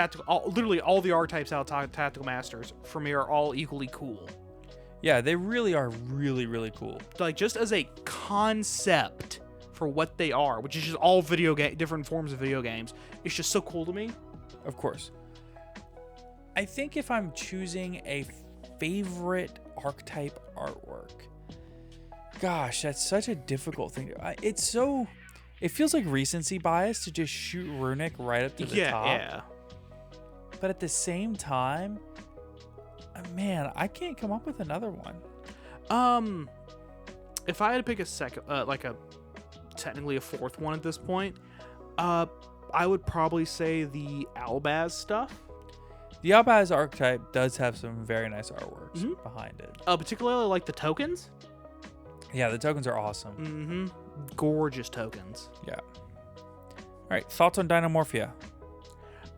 literally all the archetypes out of Tactical Masters for me are all equally cool. Yeah, they really are really, really cool. Like, just as a concept for what they are, which is just all different forms of video games, it's just so cool to me. Of course. I think if I'm choosing a favorite archetype artwork, gosh, that's such a difficult thing. It feels like recency bias to just shoot Runic right up to the top. Yeah. But at the same time, man, I can't come up with another one. If I had to pick a second, technically a fourth one at this point, I would probably say the Albaz stuff. The Albaz archetype does have some very nice artworks behind it. Particularly like the tokens. Yeah, the tokens are awesome. Mm-hmm. Gorgeous tokens. Yeah. All right, thoughts on Dinomorphia?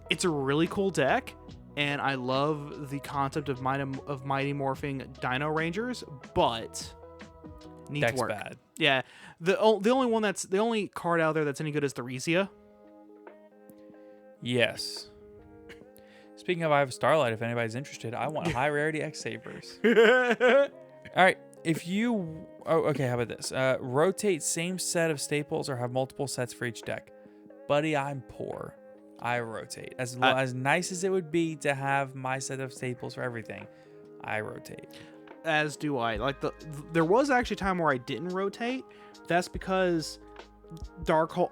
It's a really cool deck, and I love the concept of mighty morphing Dino Rangers, but needs Deck's work. bad. Yeah, the only card out there that's any good is the Theresia. Yes. Speaking of, I have a Starlight. If anybody's interested, I want high rarity X Sabers. All right. Okay, how about this? Rotate same set of staples or have multiple sets for each deck. Buddy, I'm poor. I rotate. As nice as it would be to have my set of staples for everything, I rotate. As do I. There was actually a time where I didn't rotate. That's because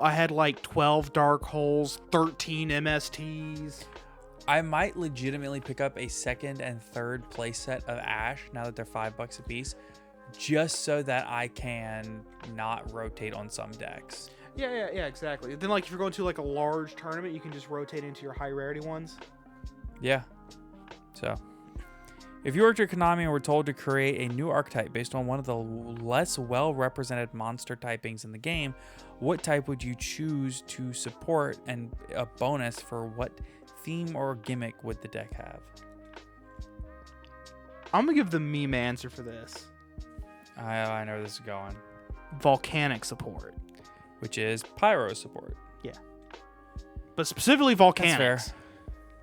I had like 12 Dark Holes, 13 MSTs. I might legitimately pick up a second and third playset of Ash now that they're $5 a piece, just so that I can not rotate on some decks. Yeah, exactly. Then, if you're going to a large tournament, you can just rotate into your high rarity ones. Yeah. So, if you worked at Konami and were told to create a new archetype based on one of the less well-represented monster typings in the game, what type would you choose to support, and a bonus for what theme or gimmick would the deck have? I'm gonna give the meme answer for this. I know where this is going. Volcanic support. Which is Pyro support. Yeah. But specifically Volcanics.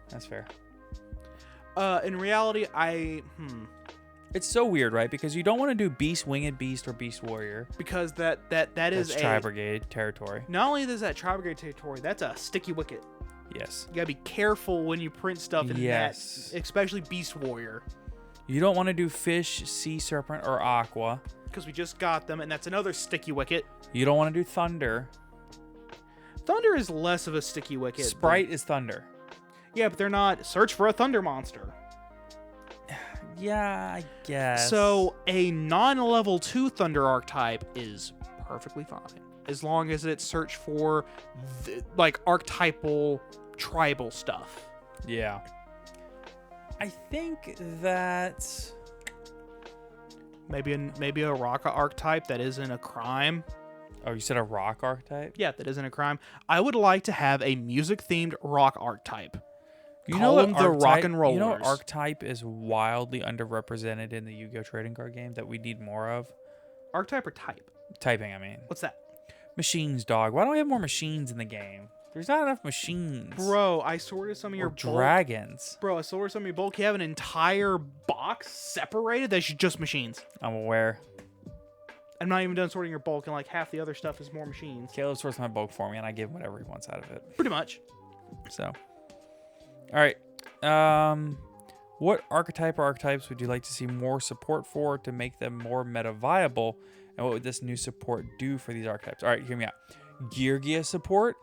That's fair. In reality, It's so weird, right? Because you don't want to do Beast, Winged Beast, or Beast Warrior. Because that is Tri-Brigade territory. Not only is that Tri-Brigade territory, that's a sticky wicket. Yes. You gotta be careful when you print stuff in that, especially Beast Warrior. You don't want to do Fish, Sea Serpent, or Aqua. Because we just got them, and that's another sticky wicket. You don't want to do Thunder. Thunder is less of a sticky wicket. Sprite is Thunder. Yeah, but they're not. Search for a Thunder monster. Yeah, I guess. So a non-level 2 Thunder archetype is perfectly fine. As long as it's search for archetypal tribal stuff. Yeah. I think that maybe a rock archetype that isn't a crime. Oh, you said a rock archetype? Yeah, that isn't a crime. I would like to have a music-themed rock archetype. You know what the rock and rollers. You know what archetype is wildly underrepresented in the Yu-Gi-Oh! Trading card game that we need more of? Archetype or type? Typing, I mean. What's that? Machines, dog. Why don't we have more machines in the game? There's not enough machines. Bro, I sorted some of your bulk. Dragons. Bro, I sorted some of your bulk. You have an entire box separated that's just machines. I'm aware. I'm not even done sorting your bulk, and like half the other stuff is more machines. Caleb sorts my bulk for me, and I give him whatever he wants out of it. Pretty much. So, all right. What archetype or archetypes would you like to see more support for to make them more meta viable? And what would this new support do for these archetypes? All right, hear me out. Geargia support.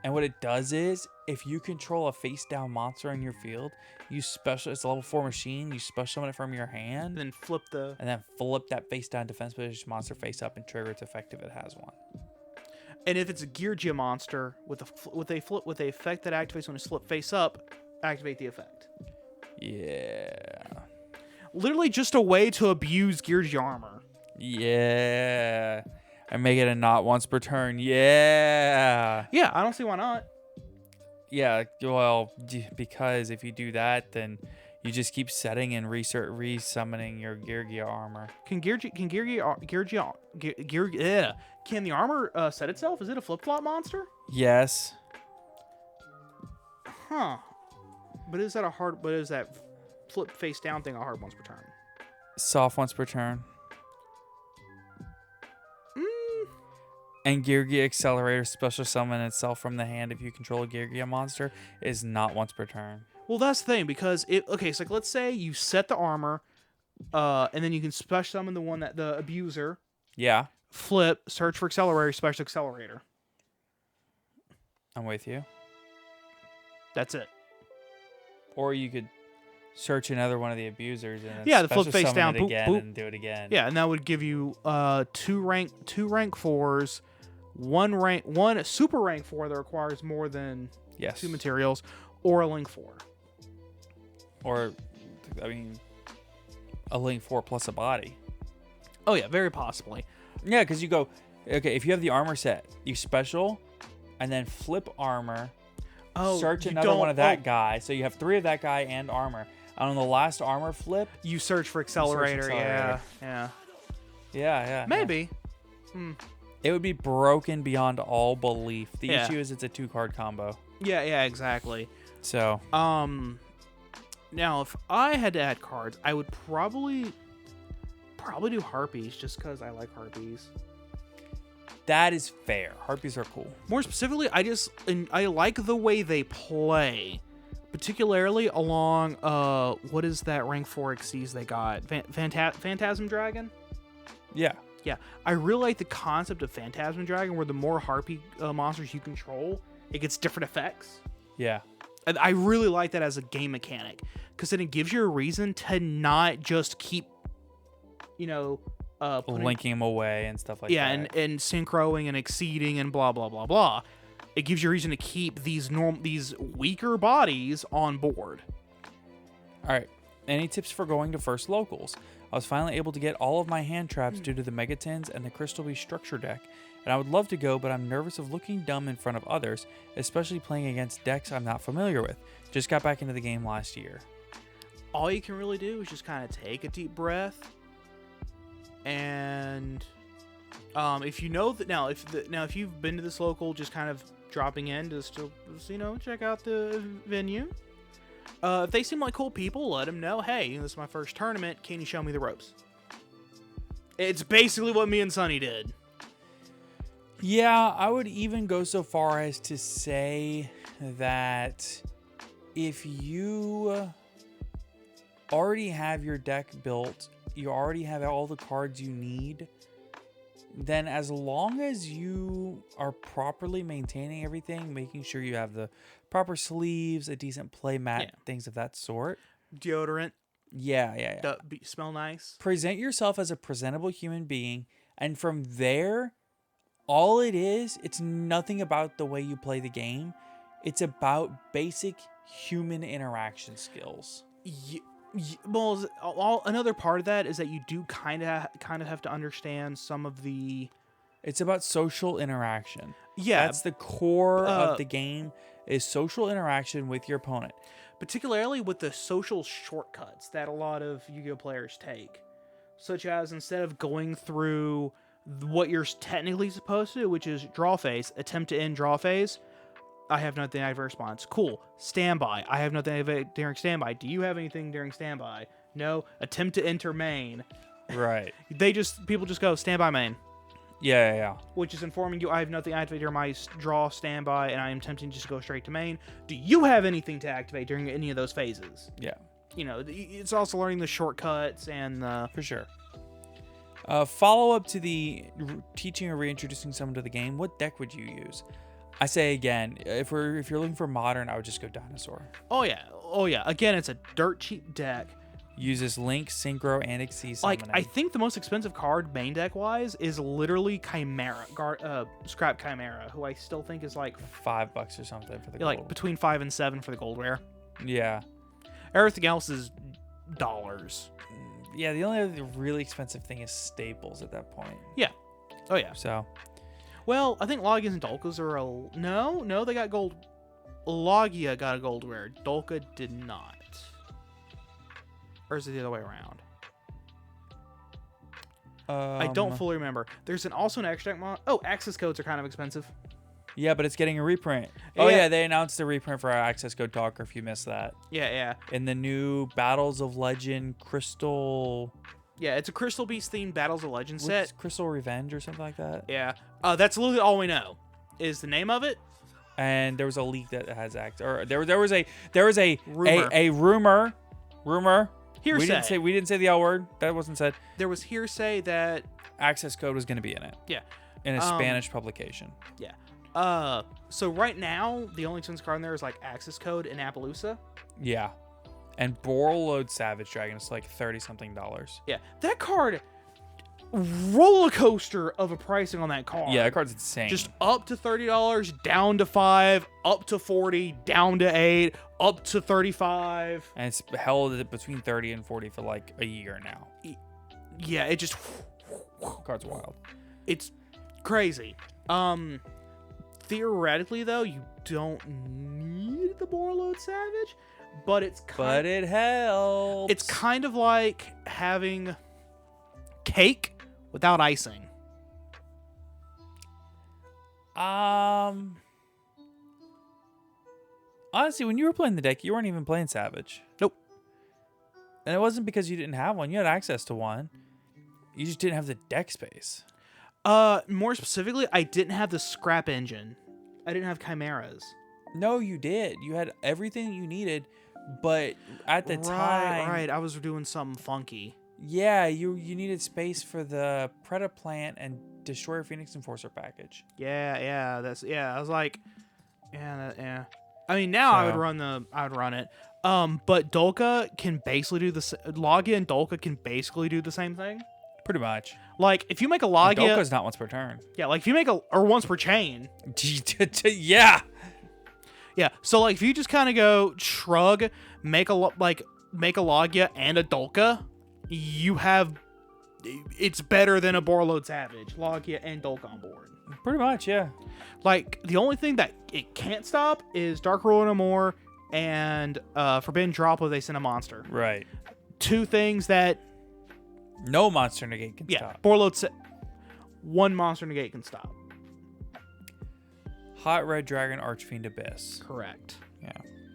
And what it does is, if you control a face-down monster in your field, it's a level 4 machine, you special summon it from your hand, And then flip that face-down defense position monster face up and trigger its effect if it has one. And if it's a Geargia monster with a effect that activates when it's flipped face up, activate the effect. Yeah. Literally just a way to abuse Geargia armor. Yeah. And make it a not once per turn. Yeah. Yeah, I don't see why not. Yeah, well, because if you do that, then you just keep setting and resummoning your Geargia armor. Can the armor set itself? Is it a flip-flop monster? Yes. Huh. But is that flip face down thing a hard once per turn? Soft once per turn. And Geargia Accelerator special summon itself from the hand if you control a Geargia monster is not once per turn. Well, that's the thing, because so like, let's say you set the armor, and then you can special summon the abuser. Yeah. Flip, search for accelerator, special accelerator. I'm with you. That's it. Or you could search another one of the abusers and the flip face down, it boop, again boop. and do it again. Yeah, and that would give you two rank 4s, one super rank 4 that requires more than 2 materials, or a link 4. Or, I mean, a link 4 plus a body. Oh yeah, very possibly. Yeah, because you go, okay, if you have the armor set, you special, and then flip armor, search another one of that guy. So you have 3 of that guy and armor. And on the last armor flip, you search for accelerator. Yeah. Maybe. It would be broken beyond all belief. The Yeah. issue is it's a 2-card combo. Yeah, exactly. So, now if I had to add cards, I would probably do harpies, just because I like harpies. that is fair. Harpies are cool. More specifically, I like the way they play, particularly along what is that rank 4 Xyz they got? Phantasm Dragon? Yeah. Yeah, I really like the concept of Phantasm Dragon, where the more harpy monsters you control, it gets different effects. Yeah. And I really like that as a game mechanic, because then it gives you a reason to not just keep, linking them away and stuff like that. Yeah, and synchroing and exceeding and blah blah blah blah. It gives you a reason to keep these weaker bodies on board. All right. Any tips for going to first locals? I was finally able to get all of my hand traps due to the Megatins and the Crystal Beast structure deck, and I would love to go, but I'm nervous of looking dumb in front of others, especially playing against decks I'm not familiar with. Just got back into the game last year. All you can really do is just kind of take a deep breath, and if you know that if you've been to this local, just kind of dropping in to still check out the venue. If they seem like cool people, let them know, hey, this is my first tournament. Can you show me the ropes? It's basically what me and Sonny did. Yeah, I would even go so far as to say that if you already have your deck built, you already have all the cards you need, then as long as you are properly maintaining everything, making sure you have the proper sleeves, a decent play mat, things of that sort. Deodorant. Yeah. Smell nice. Present yourself as a presentable human being, and from there, all it is, it's nothing about the way you play the game. It's about basic human interaction skills. Well, another part of that is that you do kind of have to understand some of the... It's about social interaction. Yeah. That's the core of the game, is social interaction with your opponent. Particularly with the social shortcuts that a lot of Yu-Gi-Oh players take. Such as, instead of going through what you're technically supposed to do, which is draw phase, attempt to end draw phase, I have nothing activate response. Cool. Standby. I have nothing activate during standby. Do you have anything during standby? No. Attempt to enter main. Right. People just go standby main, Yeah. which is informing you I have nothing activated during my draw standby, and I am tempting just to go straight to main. Do you have anything to activate during any of those phases? Yeah. You know, it's also learning the shortcuts and For sure. Follow up to the teaching or reintroducing someone to the game. What deck would you use? I say again, if you're looking for modern, I would just go dinosaur. Oh yeah. Again, it's a dirt cheap deck. Uses Link, Synchro, and Xyz Like, summoning. I think the most expensive card main deck wise is literally Chimera, Scrap Chimera, who I still think is like $5 or something for the gold. like between 5 and 7 for the gold rare. Yeah. Everything else is dollars. Yeah, the only other really expensive thing is staples at that point. Yeah. Oh yeah. So, Well, I think Logias and Dolkas are no, they got gold. Logia got a gold rare. Dolka did not. Or is it the other way around? I don't fully remember. There's also an extract mod. Oh, access codes are kind of expensive. yeah, but it's getting a reprint. Oh Yeah. yeah, they announced the reprint for our access code talker. If you missed that, Yeah. in the new Battles of Legend Crystal, Yeah, it's a Crystal Beast themed Battles of Legend what's set. Crystal Revenge or something like that. Yeah. That's literally all we know. Is the name of it? And there was a leak that has or there was a Rumor. rumor. Hearsay. We didn't say the L word. That wasn't said. There was hearsay that Access code was going to be in it. yeah. In a Spanish publication. Yeah. So right now the only expensive card in there is like access code and Appaloosa. Yeah. And Borreload Savage Dragon is like $30-something. Yeah. That card, roller coaster of a pricing on that card. Yeah, that card's insane. Just up to $30, down to $5, up to $40, down to $8, up to $35. and it's held at between 30 and 40 for like a year now. Yeah, it just Card's wild. it's crazy. Theoretically though, you don't need the Borreload Savage, but it helps. it's kind of like having cake without icing. Honestly, when you were playing the deck, you weren't even playing Savage. Nope. And it wasn't because you didn't have one. You had access to one. You just didn't have the deck space. More specifically, I didn't have the scrap engine. I didn't have chimeras. No, you did. You had everything you needed, but at the time... Right, I was doing something funky. Yeah, you needed space for the Predaplant and Destroyer Phoenix Enforcer package. Yeah, I was like, yeah. I mean, now I would run it. But Dolka can basically do Logia and Dolka can basically do the same thing. Pretty much. Like, if you make a And Logia... Dolka's not once per turn. Yeah, like, if you make or once per chain. Yeah. Yeah, so, like, if you just kind of go shrug, make a Logia and a Dolka, you have... It's better than a Borreload Savage. Logia and Dolka on board. Pretty much, yeah. Like, the only thing that it can't stop is Dark Ruler No More and Forbidden Drop if they send a monster. Right. Two things that... No monster negate can stop. One monster negate can stop. Hot Red Dragon Archfiend Abyss. Correct. Yeah.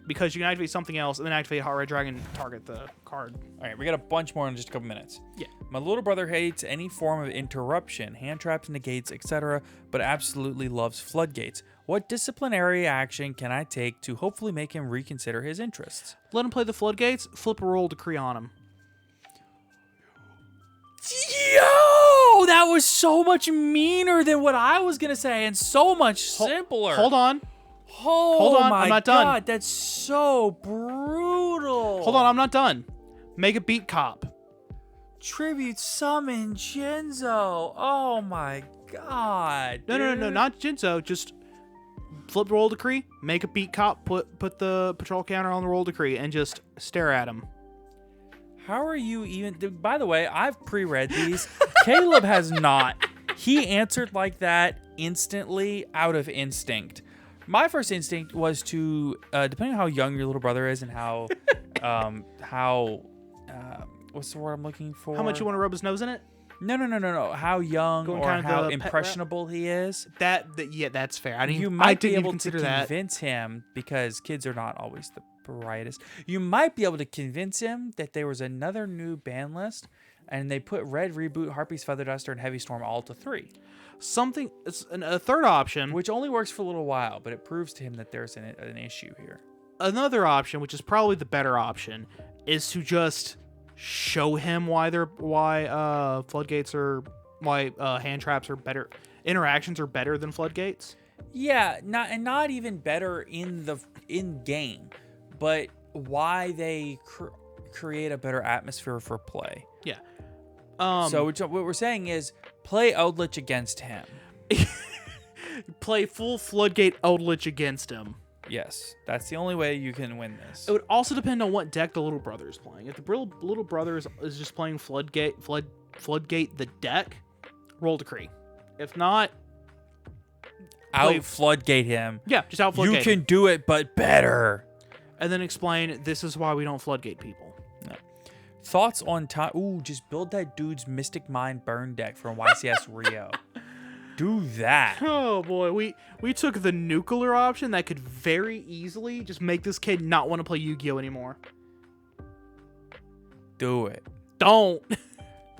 Because you can activate something else and then activate Hot Red Dragon and target the card. All right, we got a bunch more in just a couple minutes. Yeah. My little brother hates any form of interruption, hand traps, negates, etc., but absolutely loves floodgates. What disciplinary action can I take to hopefully make him reconsider his interests? Let him play the floodgates, flip a roll decree on him. Yo! That was so much meaner than what I was going to say and so much simpler. Hold on. Oh, Hold on, my I'm not God, done. that's so brutal. Hold on, I'm not done. Make a beat cop. Tribute summon Jinzo. Oh my God. No, not Jinzo. Just flip the roll decree, make a beat cop, put the patrol counter on the roll decree, and just stare at him. How are you even... By the way, I've pre-read these. Caleb has not. He answered like that instantly out of instinct. My first instinct was to, depending on how young your little brother is and how what's the word I'm looking for? How much you want to rub his nose in it? No. How young Going or kind of how the pet impressionable he is. Yeah, that's fair. I You didn't might be even able to consider that. convince him, because kids are not always the brightest. You might be able to convince him that there was another new ban list, and they put Red, Reboot, Harpy's Feather Duster, and Heavy Storm all to 3. A third option, Which only works for a little while, but it proves to him that there's an issue here. another option, which is probably the better option, is to just show him why floodgates are hand traps are better. Interactions are better than floodgates. Yeah, not even better in game, but why they create a better atmosphere for play. Yeah. So what we're saying is play Eldritch against him. Play full floodgate Eldritch against him. Yes, that's the only way you can win this. It would also depend on what deck the little brother is playing. If the little brother is just playing floodgate the deck, roll decree. If not, Out floodgate him. yeah, just out floodgate. You can do it, but better. And then explain, this is why we don't floodgate people. No. Thoughts on time? Ooh, just build that dude's Mystic Mind burn deck from YCS Rio. Do that. Oh boy, we took the nuclear option that could very easily just make this kid not want to play Yu-Gi-Oh anymore. Do it. Don't.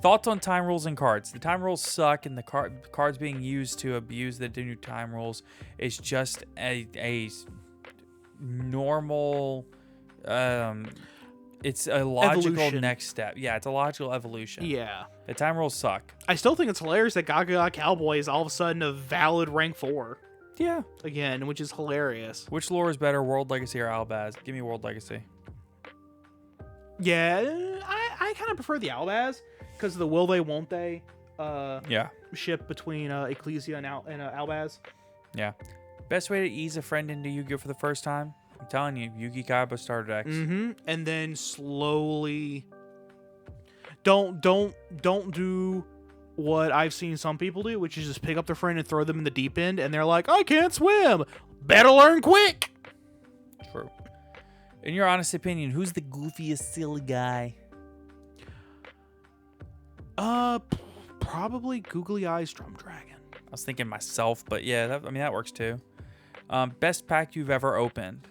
Thoughts on time rules and cards? The time rules suck, and the cards being used to abuse the new time rules is just a normal. It's a logical evolution. next step. Yeah, it's a logical evolution. Yeah. The time rules suck. I still think it's hilarious that Gaga Cowboy is all of a sudden a valid rank 4 Yeah. again, which is hilarious. Which lore is better, World Legacy or Albaz? Give me World Legacy. Yeah, I kind of prefer the Albaz because of the will they won't they Yeah. ship between Ecclesia and Albaz. Yeah. Best way to ease a friend into Yu-Gi-Oh for the first time? I'm telling you, Yugi Kaiba starter decks. Mm-hmm. And then slowly, don't do what I've seen some people do, which is just pick up their friend and throw them in the deep end, and they're like, I can't swim. Better learn quick. True. In your honest opinion, who's the goofiest silly guy? Probably Googly Eyes Drum Dragon. I was thinking myself, but yeah, that works too. Best pack you've ever opened.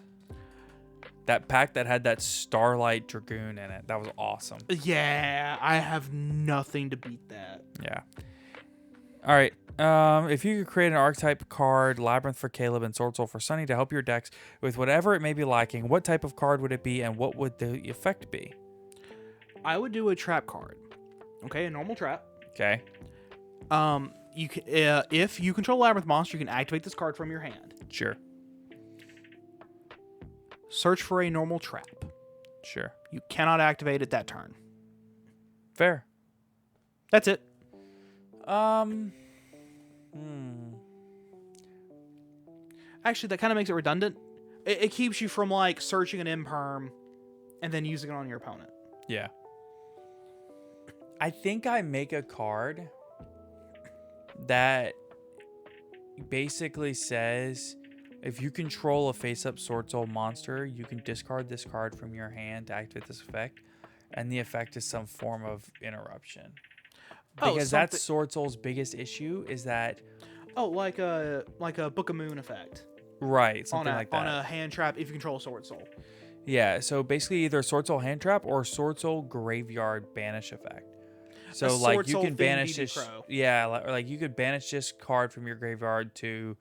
That pack that had that Starlight Dragoon in it. That was awesome. Yeah, I have nothing to beat that. Yeah. All right. If you could create an archetype card, Labyrinth for Caleb and Sword Soul for Sunny to help your decks with whatever it may be lacking, what type of card would it be and what would the effect be? I would do a trap card. Okay, a normal trap. Okay. You can, if you control Labyrinth monster, you can activate this card from your hand. Sure. Search for a normal trap. Sure. You cannot activate it that turn. Fair. That's it. Actually, that kind of makes it redundant. It keeps you from like searching an imperm and then using it on your opponent. Yeah. I think I make a card that basically says if you control a face-up Sword Soul monster, you can discard this card from your hand to activate this effect, and the effect is some form of interruption. Because that's Sword Soul's biggest issue is that... Oh, like a Book of Moon effect. Right, something like that. On a hand trap if you control Sword Soul. Yeah, so basically either Sword Soul hand trap or Sword Soul graveyard banish effect. So like you can banish this, like you could banish this card from your graveyard to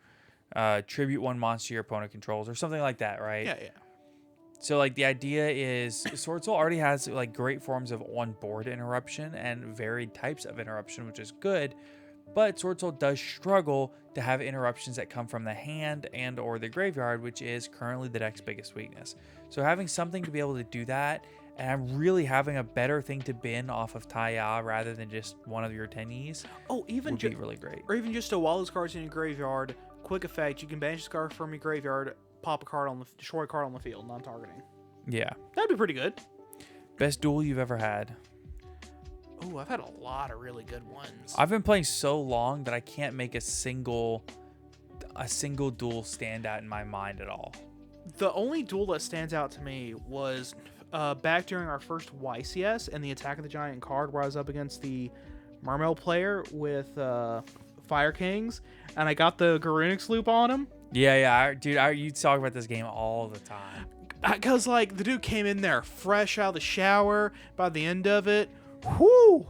tribute one monster your opponent controls or something like that, right? Yeah. So like the idea is Sword Soul already has like great forms of on-board interruption and varied types of interruption, which is good. But Sword Soul does struggle to have interruptions that come from the hand and or the graveyard, which is currently the deck's biggest weakness. So having something to be able to do that, and I'm really having a better thing to bin off of Taya rather than just one of your tennies. Oh, even would be really great. Or even just while this card's in your graveyard, quick effect, you can banish this card from your graveyard, pop a card destroy a card on the field, non-targeting. Yeah. That'd be pretty good. Best duel you've ever had. Oh, I've had a lot of really good ones. I've been playing so long that I can't make a single duel stand out in my mind at all. The only duel that stands out to me was back during our first YCS and the Attack of the Giant card where I was up against the Mermail player with Fire Kings, and I got the Garunix loop on him. Yeah, dude, you talk about this game all the time. Because, like, the dude came in there fresh out of the shower. By the end of it, whoo!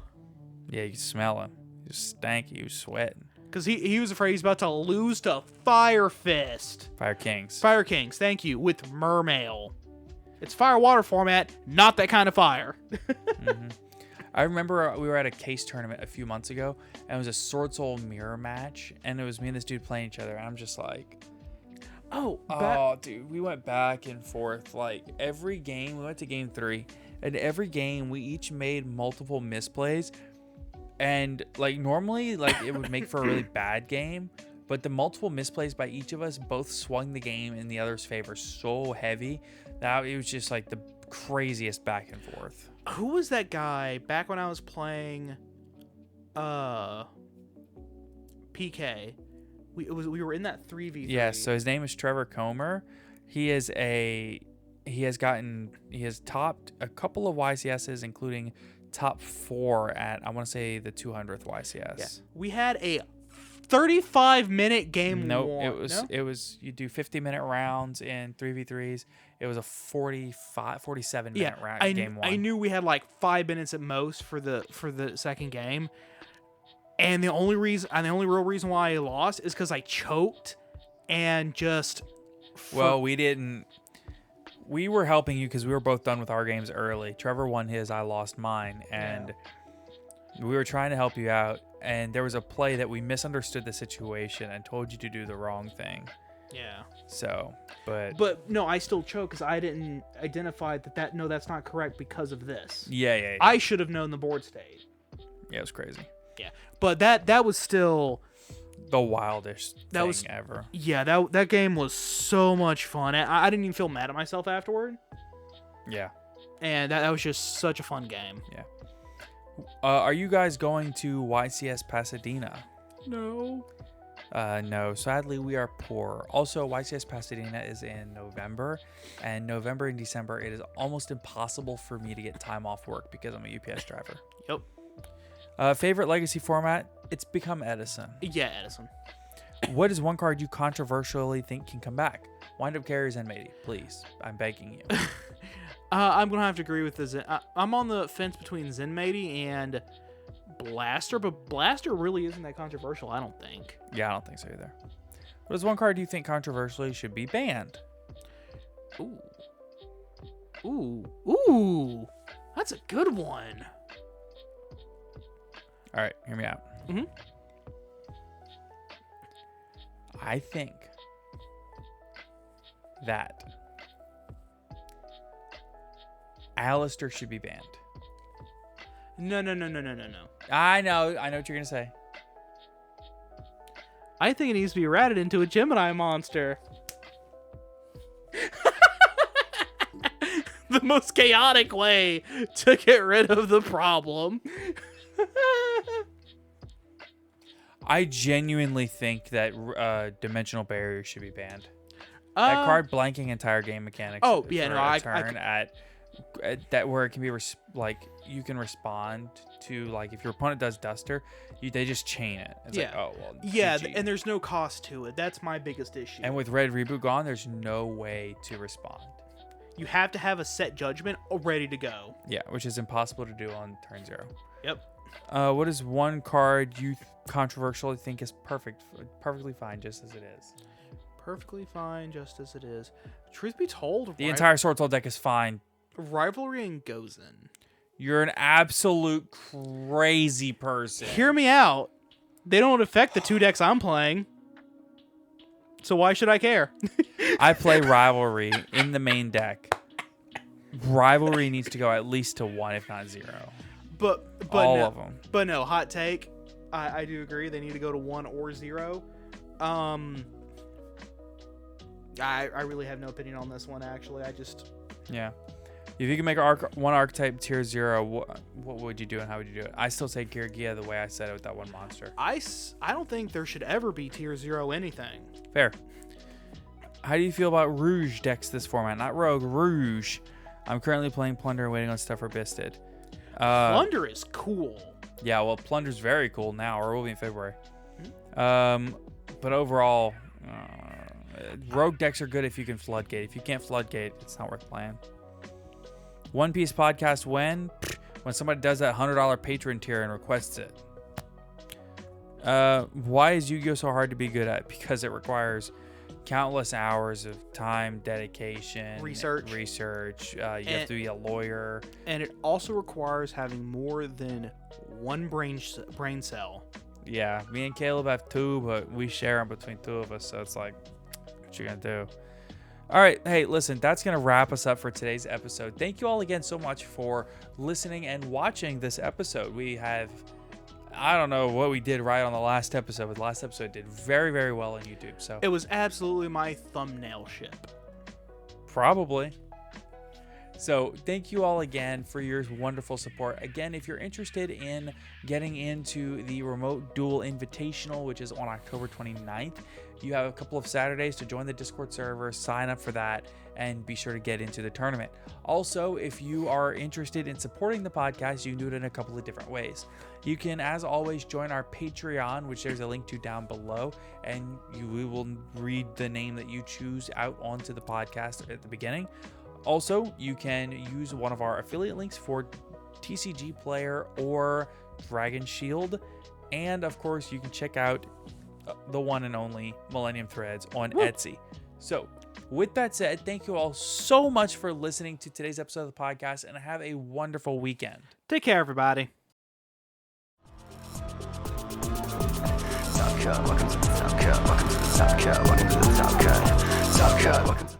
Yeah, you can smell him. He was stanky. He was sweating. Because he was afraid he's about to lose to Fire Fist. Fire Kings. Fire Kings, thank you, with Mermail. It's fire-water format, not that kind of fire. Mm-hmm. I remember we were at a case tournament a few months ago, and it was a Sword Soul mirror match, and it was me and this dude playing each other, and I'm just like... Oh, dude, we went back and forth. Like, every game, we went to game 3, and every game, we each made multiple misplays. And, like, normally, like, it would make for a really bad game, but the multiple misplays by each of us both swung the game in the other's favor so heavy that it was just, like, the craziest back and forth. Who was that guy back when I was playing PK? We were in that 3v3. Yeah, so his name is Trevor Comer. He has topped a couple of YCSs, including top 4 at, I want to say, the 200th YCS. Yeah. We had a 35-minute game. Nope, it was you do 50-minute rounds in 3v3s. It was a 47-minute round game 1. I knew we had like 5 minutes at most for the second game. And the only real reason why I lost is because I choked and just. Well, we didn't. We were helping you because we were both done with our games early. Trevor won his, I lost mine, and we were trying to help you out. And there was a play that we misunderstood the situation and told you to do the wrong thing. Yeah. So, but no, I still choked because I didn't identify that's not correct because of this. Yeah. I should have known the board state. Yeah, it was crazy. Yeah, but that was still the wildest thing ever. Yeah, that game was so much fun. I didn't even feel mad at myself afterward. Yeah. And that was just such a fun game. Yeah. Are you guys going to YCS Pasadena? No. No, sadly we are poor. Also, YCS Pasadena is in November, and November and December it is almost impossible for me to get time off work because I'm a UPS driver. Yep. Favorite legacy format? It's become Edison. Yeah, Edison. What is one card you controversially think can come back? Wind-up carriers and Matey, please. I'm begging you. I'm gonna have to agree with the Zen. I'm on the fence between Zenmaity and Blaster, but Blaster really isn't that controversial, I don't think. Yeah, I don't think so either. What is one card you think controversially should be banned? Ooh. That's a good one. All right, hear me out. Mm-hmm. I think that Alistair should be banned. No. I know what you're gonna say. I think it needs to be ratted into a Gemini monster. The most chaotic way to get rid of the problem. I genuinely think that Dimensional Barrier should be banned. That card blanking entire game mechanics. Oh yeah, no, I at that where it can be you can respond to like if your opponent does Duster, they just chain it. It's like, oh well. Yeah, GG. and there's no cost to it. That's my biggest issue. And with Red Reboot gone, there's no way to respond. You have to have a set judgment ready to go. Yeah, which is impossible to do on turn 0. Yep. What is one card you controversially think is perfectly fine just as it is? Perfectly fine just as it is. Truth be told, The entire Sword Soul deck is fine. Rivalry and Gozen. You're an absolute crazy person. Hear me out. They don't affect the 2 decks I'm playing. So why should I care? I play Rivalry in the main deck. Rivalry needs to go at least to 1, if not 0. But all no, of them. But no, hot take. I do agree. They need to go to 1 or 0. I really have no opinion on this one, actually. Yeah. If you can make one archetype tier 0, what would you do and how would you do it? I still say Girgia the way I said it with that one monster. I don't think there should ever be tier 0 anything. Fair. How do you feel about Rouge decks this format? Not Rogue, Rouge. I'm currently playing Plunder and waiting on stuff for Bisted. Plunder is cool. Yeah, well, Plunder's very cool now, or will be in February. But overall, rogue decks are good if you can Floodgate. If you can't Floodgate, it's not worth playing. One Piece podcast when somebody does that $100 patron tier and requests it. Why is Yu-Gi-Oh so hard to be good at? Because it requires countless hours of time, dedication, research. You have to be a lawyer, and it also requires having more than one brain cell. Yeah, me and Caleb have 2, but we share them between 2 of us, so it's like, what you gonna do? All right, hey, listen, that's gonna wrap us up for today's episode. Thank you all again so much for listening and watching this episode. We have, I don't know what we did right on the last episode, but the last episode did very, very well on YouTube. So it was absolutely my thumbnail ship. Probably. So thank you all again for your wonderful support. Again, if you're interested in getting into the Remote Duel Invitational, which is on October 29th, you have a couple of Saturdays to join the Discord server, sign up for that, and be sure to get into the tournament. Also, if you are interested in supporting the podcast, you can do it in a couple of different ways. You can, as always, join our Patreon, which there's a link to down below, and we will read the name that you choose out onto the podcast at the beginning. Also, you can use one of our affiliate links for TCG Player or Dragon Shield. And of course, you can check out the one and only Millennium Threads on Etsy. So with that said, thank you all so much for listening to today's episode of the podcast, and have a wonderful weekend. Take care, everybody. Top Cut, welcome to the Top Cut, welcome to the Top Cut, welcome to the Top Cut, Top Cut, welcome to